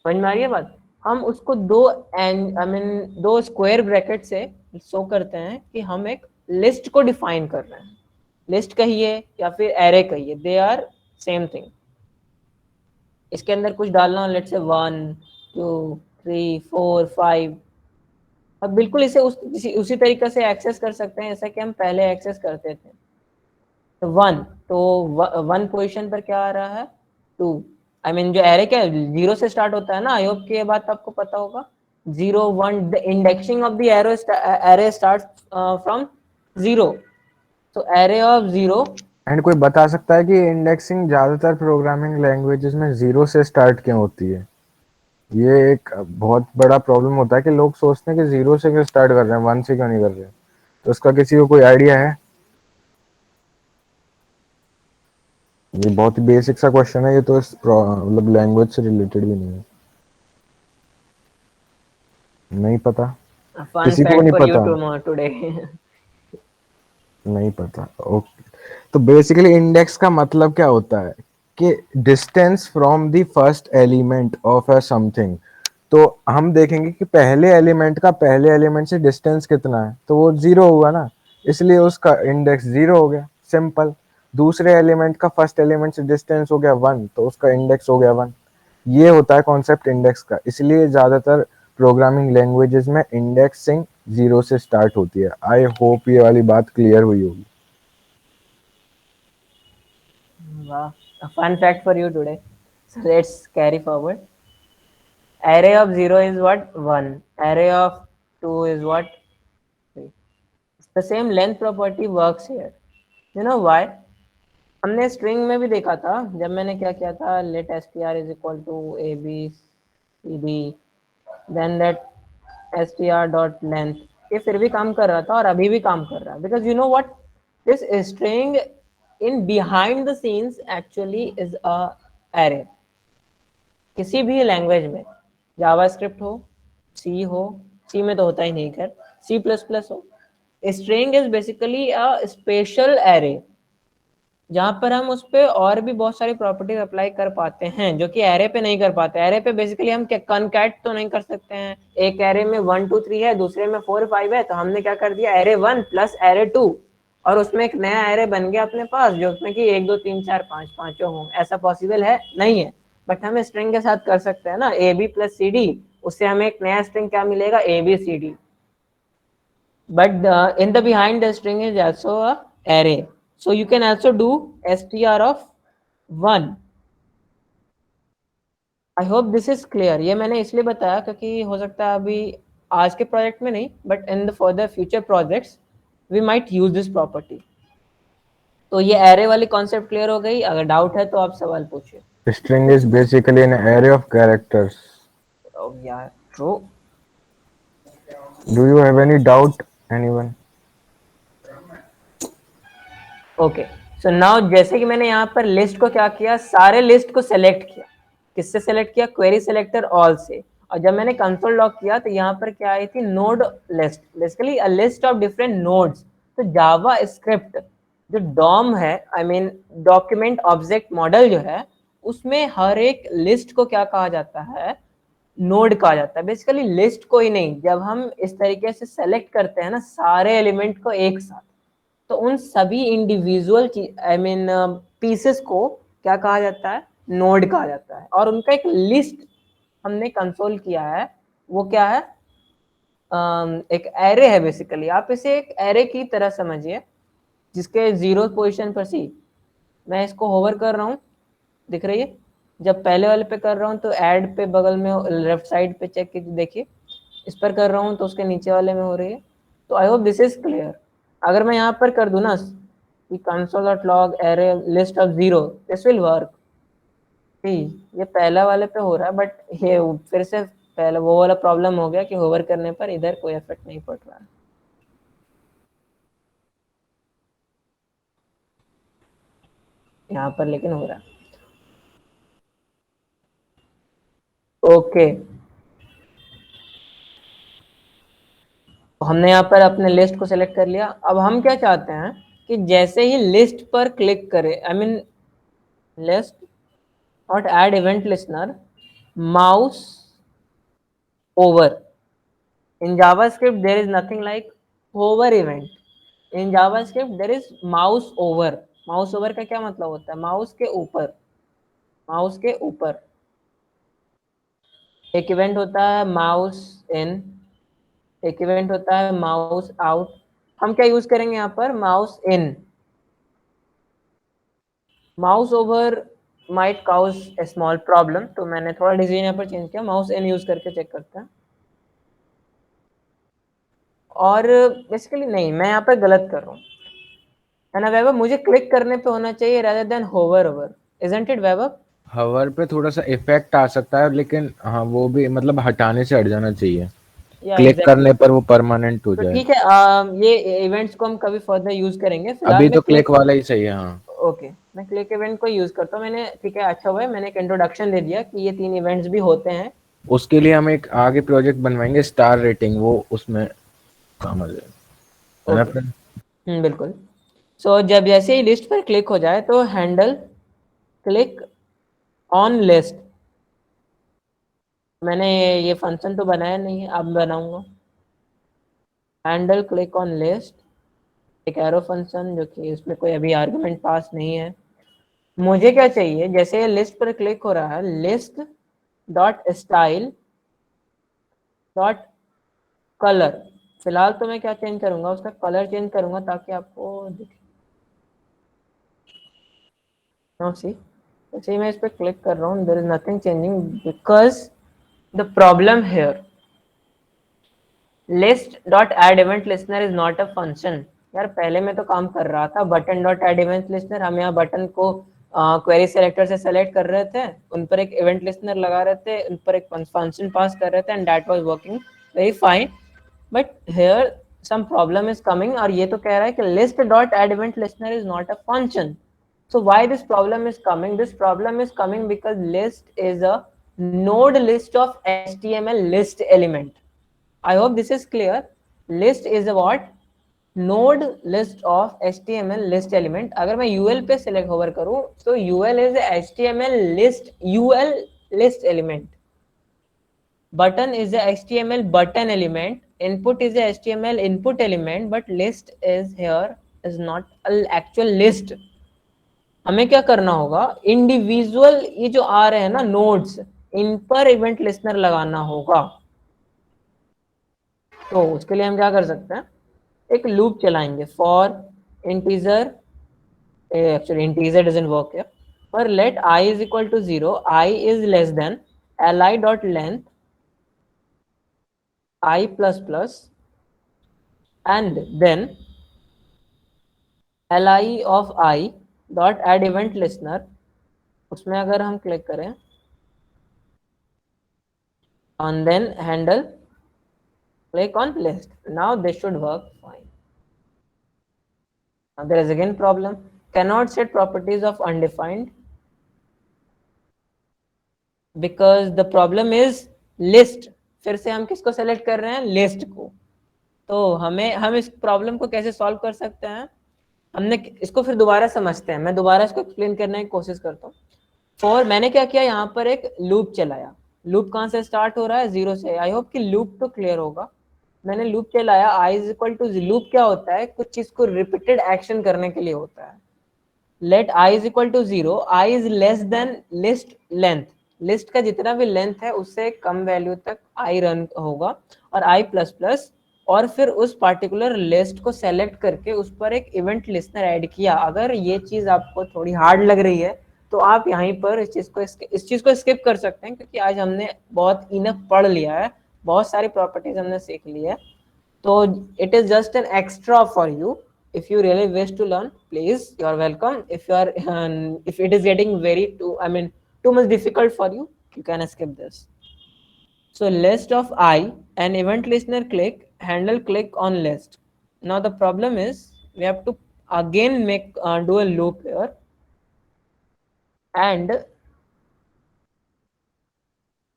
समझ में आ रही है बात? हम उसको दो एंड आई मीन दो स्क्वायर ब्रैकेट से शो करते हैं कि हम एक लिस्ट को डिफाइन कर रहे हैं। लिस्ट कहिए या फिर एरे कहिए, दे आर सेम थिंग। इसके अंदर कुछ डालना हो, लेट्स से 1 2 3 4 5, अब बिल्कुल इसे उसी तरीके से एक्सेस कर सकते हैं जैसा कि हम पहले एक्सेस करते थे। तो 1, तो 1 पोजीशन पर क्या आ रहा है, 2। आई मीन जो एरे क्या जीरो से स्टार्ट होता है ना, आई होप कि ये बात आपको पता होगा। 0 1, the indexing of the array start from 0। तो एरे ऑफ 0। एंड कोई बता सकता है कि इंडेक्सिंग ज्यादातर प्रोग्रामिंग लैंग्वेजेस में जीरो से स्टार्ट क्यों होती है? ये एक बहुत बड़ा प्रॉब्लम होता है कि लोग सोचते हैं कि जीरो से क्यों स्टार्ट कर रहे हैं, वन से क्यों नहीं कर रहे हैं। तो उसका किसी को कोई आइडिया है? ये बहुत ही बेसिक सा क्वेश्चन है, ये तो मतलब लैंग्वेज से रिलेटेड भी नहीं है। नहीं पता, फन किसी को फैक्ट नहीं फॉर यू पता? टुडे। नहीं पता, ओके। तो बेसिकली इंडेक्स का मतलब क्या होता है कि distance from the first element of a something. तो हम देखेंगे कि पहले एलिमेंट का पहले एलिमेंट से डिस्टेंस कितना है, तो वो जीरो हुआ ना, इसलिए उसका इंडेक्स जीरो हो गया, सिंपल। दूसरे एलिमेंट का फर्स्ट एलिमेंट से डिस्टेंस हो गया 1, तो उसका इंडेक्स हो गया 1। ये होता है कॉन्सेप्ट इंडेक्स का, इसलिए ज्यादातर प्रोग्रामिंग लैंग्वेजेस में इंडेक्सिंग जीरो से स्टार्ट होती है। आई होप ये वाली बात क्लियर हुई होगी। Wow, a fun fact for you today. So let's carry forward. Array of 0 is what? 1. Array of 2 is what? 3. The same length property works here. You know why? हमने स्ट्रिंग में भी देखा था, जब मैंने क्या किया था, let S T R is equal to A B C D, then that S T R dot length, ये फिर भी काम कर रहा था और अभी भी काम कर रहा है, because you know what, this string in behind the scenes actually is a array. किसी भी लैंग्वेज में, जावास्क्रिप्ट हो, सी हो, सी में तो होता ही नहीं, खैर सी प्लस प्लस हो, string is basically a special array, जहां पर हम उस पर और भी बहुत सारी प्रॉपर्टीज अप्लाई कर पाते हैं जो कि एरे पे नहीं कर पाते। एरे पे बेसिकली हम क्या कनकैट तो नहीं कर सकते हैं, एक एरे में 1 2 3 है, दूसरे में 4 5 है, तो हमने क्या कर दिया, एरे 1 प्लस एरे 2, और उसमें एक नया एरे बन गया अपने पास जो उसमें कि 1 2 3 4 5 पांचों हों। ऐसा पॉसिबल है नहीं है, बट हम स्ट्रिंग के साथ कर सकते हैं ना, A B plus C D, उससे हमें एक नया स्ट्रिंग क्या मिलेगा, A B C D. But in the behind the string is also a array, so you can also do str of 1. I hope this is clear. ये मैंने इसलिए बताया क्योंकि हो सकता है अभी आज के प्रोजेक्ट में नहीं, but in the further future projects we might use this property. तो ये एरे वाली कॉन्सेप्ट क्लियर हो गई, अगर डाउट है तो आप सवाल पूछिए। String is basically an array of characters. यार true. Do you have any doubt anyone? Okay, so now जैसे कि मैंने यहाँ पर लिस्ट को क्या किया, सारे लिस्ट को सेलेक्ट किया, किससे सेलेक्ट किया, क्वेरी सेलेक्टर ऑल से, और जब मैंने कंसोल लॉग किया तो यहाँ पर क्या आई थी, node list, basically a list of different nodes. तो जावा स्क्रिप्ट जो डॉम है, I mean document object model जो है, उसमें हर एक लिस्ट को क्या कहा जाता है, नोड कहा जाता है। बेसिकली लिस्ट को ही नहीं, जब हम इस तरीके से सेलेक्ट करते हैं ना सारे एलिमेंट को एक साथ, तो उन सभी इंडिविजुअल आई मीन पीसेस को क्या कहा जाता है, नोड कहा जाता है, और उनका एक लिस्ट हमने कंसोल किया है। वो क्या है, एक एरे है, बेसिकली आप इसे एक एरे की तरह समझिए, जिसके 0 पोजीशन पर सी, मैं इसको होवर कर रहा हूँ, दिख रही है, जब पहले वाले पे कर रहा हूँ तो ऐड पे बगल में लेफ्ट साइड पे चेक कीजिए, देखिए इस पर कर रहा हूँ तो उसके नीचे वाले में हो रही है। तो आई होप दिस इज क्लियर। अगर मैं यहाँ पर कर दूँ ना कि console.log array list of 0, this will work. ये पहला वाले पे हो रहा है, बट ये फिर से पहले वो वाला प्रॉब्लम हो गया कि होवर करने पर इधर कोई इफेक्ट नहीं पड़ रहा है। यहाँ पर लेकिन हो रहा है। ओके, तो हमने यहाँ पर अपने लिस्ट को सेलेक्ट कर लिया। अब हम क्या चाहते हैं कि जैसे ही लिस्ट पर क्लिक करें, आई मीन लिस्ट और add event listener, mouse over, in JavaScript there is nothing like hover event, in JavaScript there is mouse over। Mouse over का क्या मतलब होता है, माउस के ऊपर, माउस के ऊपर। एक इवेंट होता है माउस इन, एक इवेंट होता है माउस आउट। हम क्या यूज करेंगे यहाँ पर, माउस इन। माउस ओवर माइट काउज ए स्मॉल प्रॉब्लम, तो मैंने थोड़ा डिजाइन यहाँ पर चेंज किया, माउस इन यूज करके चेक करते हैं। और बेसिकली नहीं, मैं यहाँ पर गलत कर रहा हूँ, है ना वैभव, मुझे क्लिक करने पे होना चाहिए rather than hover over, isn't it Vaibhav? Hover पे थोड़ा सा इफेक्ट आ सकता है, लेकिन हाँ वो भी मतलब हटाने से हट जाना चाहिए। या क्लिक एग्जैक्टली। करने पर वो परमानेंट हो तो जाए। ठीक है, ये इवेंट्स को हम कभी फर्दर यूज करेंगे, फिलहाल अभी मैं तो क्लिक क्लिक, वाला ही सही है, हाँ। ओके मैं क्लिक इवेंट को यूज करता हूँ। मैंने, ठीक है, अच्छा हुआ है मैंने एक इंट्रोडक्शन दे दिया कि ये 3 इवेंट्स भी होते हैं। उसके लिए हम एक आगे प्रोजेक्ट बनवाएंगे स्टार रेटिंग, वो उसमें काम आ जाएगा, है ना ओके, फ्रेंड? बिल्कुल। सो जब जैसे ही लिस्ट पर क्लिक हो जाए तो हैंडल क्लिक ऑन लिस्ट, मैंने ये फंक्शन तो बनाया नहीं है, अब बनाऊंगा। हैंडल क्लिक ऑन लिस्ट, एक एरो फंक्शन जो कि इसमें कोई अभी आर्गुमेंट पास नहीं है। मुझे क्या चाहिए, जैसे लिस्ट पर क्लिक हो रहा है, list dot style dot colour, फिलहाल तो मैं क्या चेंज करूंगा, उसका कलर चेंज करूंगा ताकि आपको दिखे। नो सी, जैसे मैं इस पर क्लिक कर रहा हूँ, there is nothing changing because the problem here list dot add event listener is not a function. यार पहले में तो काम कर रहा था button dot add event listener, हम यहाँ बटन को क्वेरी सेलेक्टर से सेलेक्ट कर रहे थे, उन पर एक इवेंट लिस्टनर लगा रहे थे, उन पर एक फंक्शन पास कर रहे थे, and that was working very fine. But here some problem is coming, और ये तो कह रहा है कि list dot add event listener is not a function. So why this problem is coming? This problem is coming because list is a node list of HTML list element. I hope this is clear. List is a what? Node list of HTML list element. अगर मैं UL पे select hover करूँ तो UL is a HTML list UL list element. Button is a HTML button element. Input is a HTML input element. But list is here is not an actual list. हमें क्या करना होगा, इंडिविजुअल ये जो आ रहे हैं ना नोड्स, इन पर इवेंट लिस्टनर लगाना होगा। तो उसके लिए हम क्या कर सकते हैं, एक लूप चलाएंगे for integer, actually integer doesn't work here, पर let I is equal to 0, I is less than li dot length I plus plus, and then li of I dot add event listener. उसमें अगर हम क्लिक करें and then handle, click on list. Now this should work fine. Now there is again problem, cannot set properties of undefined because the problem is list। फिर से हम किसको सेलेक्ट कर रहे हैं, लिस्ट को। तो हम इस प्रॉब्लम को कैसे सॉल्व कर सकते हैं, हमने इसको फिर दोबारा समझते हैं, मैं दोबारा इसको एक्सप्लेन करने की कोशिश करता हूँ। फॉर मैंने क्या किया, यहाँ पर एक लूप चलाया। लूप कहाँ से स्टार्ट हो रहा है, 0 से। आई होप कि लूप तो क्लियर होगा। मैंने लूप चलाया, i is equal to, loop क्या होता है, कुछ चीज को रिपीटेड एक्शन करने के लिए होता है। Let i is equal to 0, i is less than list length, list का जितना भी लेंथ है उससे कम वैल्यू तक i रन होगा, और i प्लस प्लस, और फिर उस पार्टिकुलर लिस्ट को सेलेक्ट करके उस पर एक इवेंट लिस्टनर ऐड किया। अगर ये चीज आपको थोड़ी हार्ड लग रही है तो आप यहीं पर इस चीज को स्किप कर सकते हैं, क्योंकि आज हमने बहुत इनफ पढ़ लिया है, बहुत सारी प्रॉपर्टीज हमने सीख ली है। तो it is just an extra for you. If you really wish to learn, please, you are welcome. If it is getting too much difficult for you, you can skip this. So list of I and event listener click handle click on list. Now the problem is we have to again do a loop here, and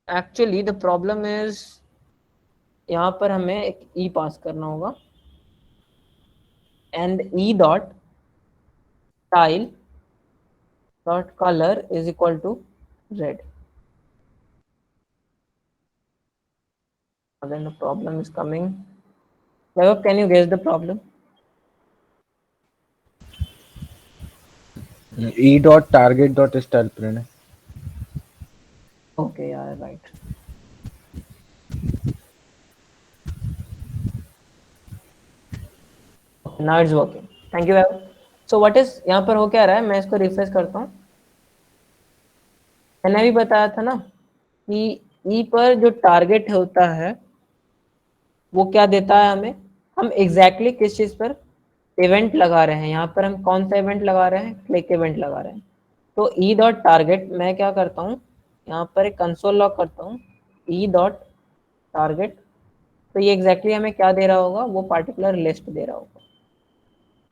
actually the problem is यहाँ पर हमें एक e पास करना होगा, and e dot style dot color is equal to red. Then the problem is coming. Vaibhav, can you guess the problem? E dot target dot style print. Okay, yeah, right. Now it's working. Thank you, Vaibhav. So what is यहाँ पर हो क्या रहा है, मैं इसको रिफ्रेश करता हूँ। मैंने भी बताया था ना कि ई पर जो टारगेट होता है वो क्या देता है हमें, हम एग्जैक्टली किस चीज पर इवेंट लगा रहे हैं। यहाँ पर हम कौन सा इवेंट लगा रहे हैं, क्लिक इवेंट लगा रहे हैं। तो ई डॉट टारगेट, मैं क्या करता हूँ, यहाँ पर एक कंसोल लॉग करता हूँ, ई डॉट टारगेट। तो ये एग्जैक्टली हमें क्या दे रहा होगा, वो पार्टिकुलर लिस्ट दे रहा होगा।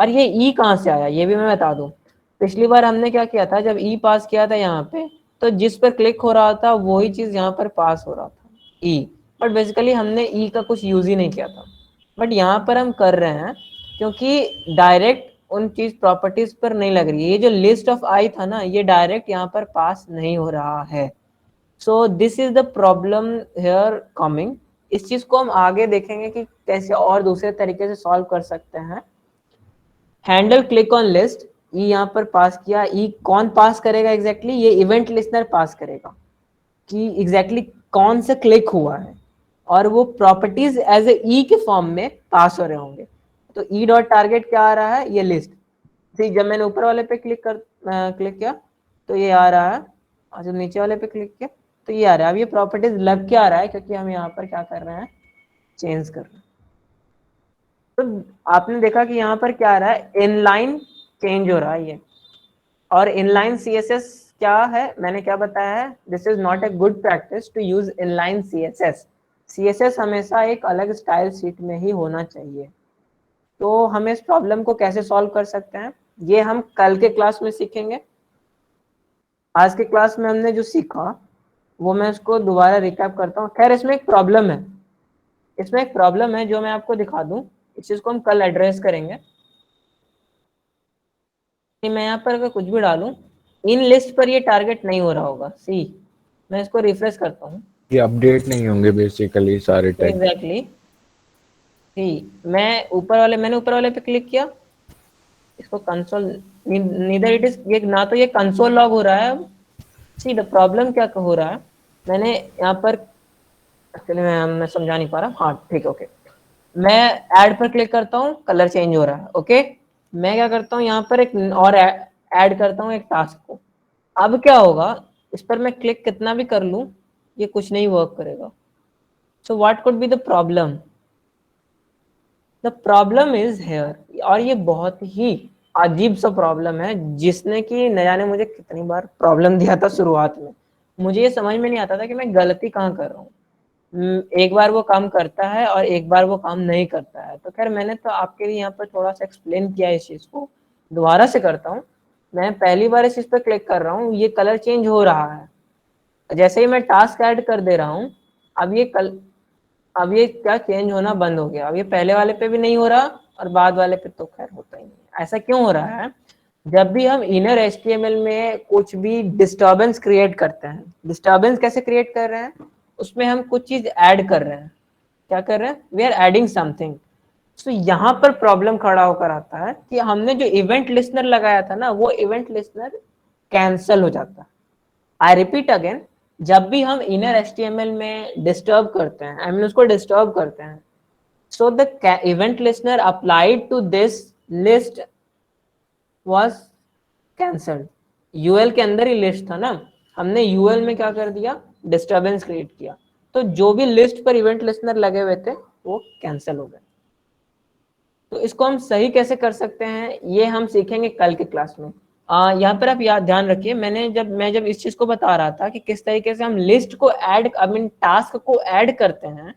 और ये ई कहाँ से आया ये भी मैं बता दूं। पिछली बार हमने क्या किया था, जब ई पास किया था यहाँ पे, तो जिस पर क्लिक हो रहा था वही चीज यहाँ पर पास हो रहा था, ई। बट बेसिकली हमने ई का कुछ यूज ही नहीं किया था। बट यहाँ पर हम कर रहे हैं क्योंकि डायरेक्ट उन चीज प्रॉपर्टीज पर नहीं लग रही है। ये जो लिस्ट ऑफ आई था ना, ये डायरेक्ट यहाँ पर पास नहीं हो रहा है। So this is the problem here coming. इस चीज को हम आगे देखेंगे कि कैसे और दूसरे तरीके से सॉल्व कर सकते हैं। हैंडल क्लिक ऑन लिस्ट, ई यहाँ पर पास किया। ई कौन पास करेगा एग्जैक्टली, ये इवेंट लिस्टनर पास करेगा कि एग्जैक्टली कौन सा क्लिक हुआ है। और वो प्रॉपर्टीज एज ए ई के फॉर्म में पास हो रहे होंगे। तो ई डॉट टारगेट क्या आ रहा है, ये लिस्ट। ठीक, जब मैंने ऊपर वाले पे क्लिक किया तो ये आ रहा है, और जब नीचे वाले पे क्लिक किया तो ये आ रहा है। अब ये प्रॉपर्टीज लग क्या आ रहा है, क्योंकि हम यहाँ पर क्या कर रहे हैं, चेंज कर रहे हैं। तो आपने देखा कि यहाँ पर क्या आ रहा है, इनलाइन चेंज हो रहा है ये। और इनलाइन सीएसएस क्या है, मैंने क्या बताया है, this is not a good practice to use inline CSS. CSS हमेशा एक अलग स्टाइल शीट में ही होना चाहिए। तो हम इस प्रॉब्लम को कैसे सॉल्व कर सकते हैं, ये हम कल के क्लास में सीखेंगे। आज के क्लास में हमने जो सीखा वो मैं उसको दोबारा रिकैप करता हूँ। खैर इसमें एक प्रॉब्लम है, इसमें एक प्रॉब्लम है जो मैं आपको दिखा दूं, इस चीज को हम कल एड्रेस करेंगे। कि मैं यहाँ पर अगर कुछ भी डालूं, इन लिस्ट पर ये टारगेट नहीं हो रहा होगा। सी, मैं इसको रिफ्रेश करता हूँ, ये अपडेट नहीं होंगे बेसिकली सारे टैग। एग्जैक्टली। मैंने ऊपर वाले पे क्लिक किया, इसको कंसोल, नीदर इट इज, ये ना तो ये कंसोल लॉग हो रहा है। अब सी द प्रॉब्लम क्या हो रहा है, मैंने यहाँ पर एक्चुअली मैं समझा नहीं पा रहा। हाँ ठीक है, ओके। मैं ऐड पर क्लिक करता हूँ, कलर चेंज हो रहा है, ओके। मैं क्या करता हूँ, यहाँ पर एक और ऐड करता हूँ एक टास्क को। अब क्या होगा, इस पर मैं क्लिक कितना भी कर लूँ, ये कुछ नहीं वर्क करेगा। So what could be the problem, the problem is here. और ये बहुत ही अजीब सा प्रॉब्लम है, जिसने कि न जाने मुझे कितनी बार प्रॉब्लम दिया था शुरुआत में। मुझे ये समझ में नहीं आता था कि मैं गलती कहाँ कर रहा हूँ। एक बार वो काम करता है और एक बार वो काम नहीं करता है। तो खैर मैंने तो आपके लिए यहाँ पर थोड़ा सा एक्सप्लेन किया इस चीज को, दोबारा से करता हूँ। मैं पहली बार इस चीज पर क्लिक कर रहा हूँ, ये कलर चेंज हो रहा है। जैसे ही मैं टास्क ऐड कर दे रहा हूँ, अब अब ये क्या चेंज होना बंद हो गया। अब ये पहले वाले पे भी नहीं हो रहा और बाद वाले पे तो खैर होता ही नहीं। ऐसा क्यों हो रहा है, जब भी हम इनर एचटीएमएल में कुछ भी डिस्टर्बेंस क्रिएट करते हैं, डिस्टर्बेंस कैसे क्रिएट कर रहे हैं, उसमें हम कुछ चीज ऐड कर रहे हैं। क्या कर रहे हैं, वी आर एडिंग समथिंग। तो यहाँ पर प्रॉब्लम खड़ा होकर आता है कि हमने जो इवेंट लिस्नर लगाया था ना, वो इवेंट लिस्नर कैंसल हो जाता है। आई रिपीट अगेन, जब भी हम इनर एचटीएमएल में डिस्टर्ब करते हैं, आई मीन उसको डिस्टर्ब करते हैं, so the event listener applied to this list was cancelled. UL के अंदर ही लिस्ट था ना, हमने यूएल में क्या कर दिया, डिस्टर्बेंस क्रिएट किया। तो जो भी लिस्ट पर इवेंट लिस्नर लगे हुए थे वो कैंसिल हो गए। तो इसको हम सही कैसे कर सकते हैं, ये हम सीखेंगे कल के क्लास में। यहाँ पर आप याद ध्यान रखिए, मैं जब इस चीज को बता रहा था कि किस तरीके से हम लिस्ट को ऐड, आई मीन टास्क को ऐड करते हैं,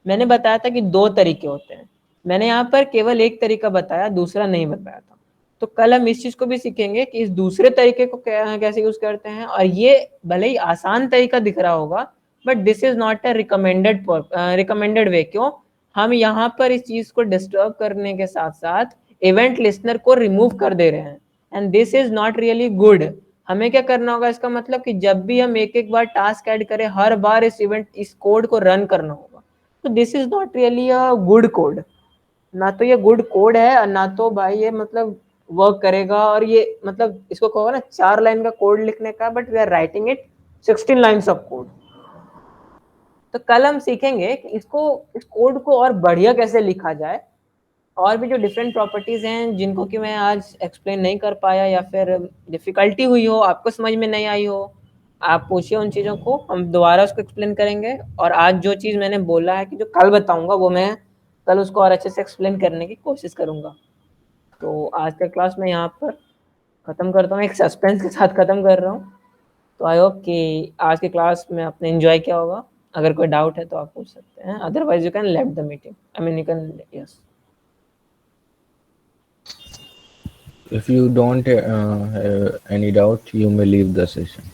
मैंने बताया था कि दो तरीके होते हैं। मैंने यहाँ पर केवल एक तरीका बताया, दूसरा नहीं बताया था। तो कल हम इस चीज को भी सीखेंगे कि इस दूसरे तरीके को कैसे यूज करते हैं। और ये भले ही आसान तरीका दिख रहा होगा, but this is not a recommended way. क्यों, हम यहाँ पर इस चीज को डिस्टर्ब करने के साथ साथ इवेंट लिस्नर को रिमूव कर दे रहे हैं, and this is not really good. हमें क्या करना होगा, इसका मतलब कि जब भी हम एक एक बार टास्क ऐड करें, हर बार इस कोड को रन करना होगा। तो this is not really a good code. ना तो ये गुड कोड है और ना तो भाई ये मतलब वर्क करेगा। और ये मतलब इसको कहो ना 4 लाइन का कोड लिखने का, but we are writing it 16 lines of code. तो कल हम सीखेंगे कि इस कोड को और बढ़िया कैसे लिखा जाए। और भी जो डिफरेंट प्रॉपर्टीज हैं जिनको कि मैं आज एक्सप्लेन नहीं कर पाया, या फिर डिफिकल्टी हुई हो, आपको समझ में नहीं आई हो, आप पूछिए उन चीज़ों को, हम दोबारा उसको एक्सप्लेन करेंगे। और आज जो चीज़ मैंने बोला है कि जो कल बताऊंगा, वो मैं कल उसको और अच्छे से एक्सप्लेन करने की कोशिश करूंगा। तो आज का क्लास मैं यहाँ पर ख़त्म करता हूँ, एक सस्पेंस के साथ ख़त्म कर रहा हूँ। तो आई होप कि आज की क्लास में आपने एंजॉय किया होगा। अगर कोई डाउट है तो आप पूछ सकते हैं, otherwise you can left the meeting, I mean you can, yes. If you don't have any doubt, you may leave the session.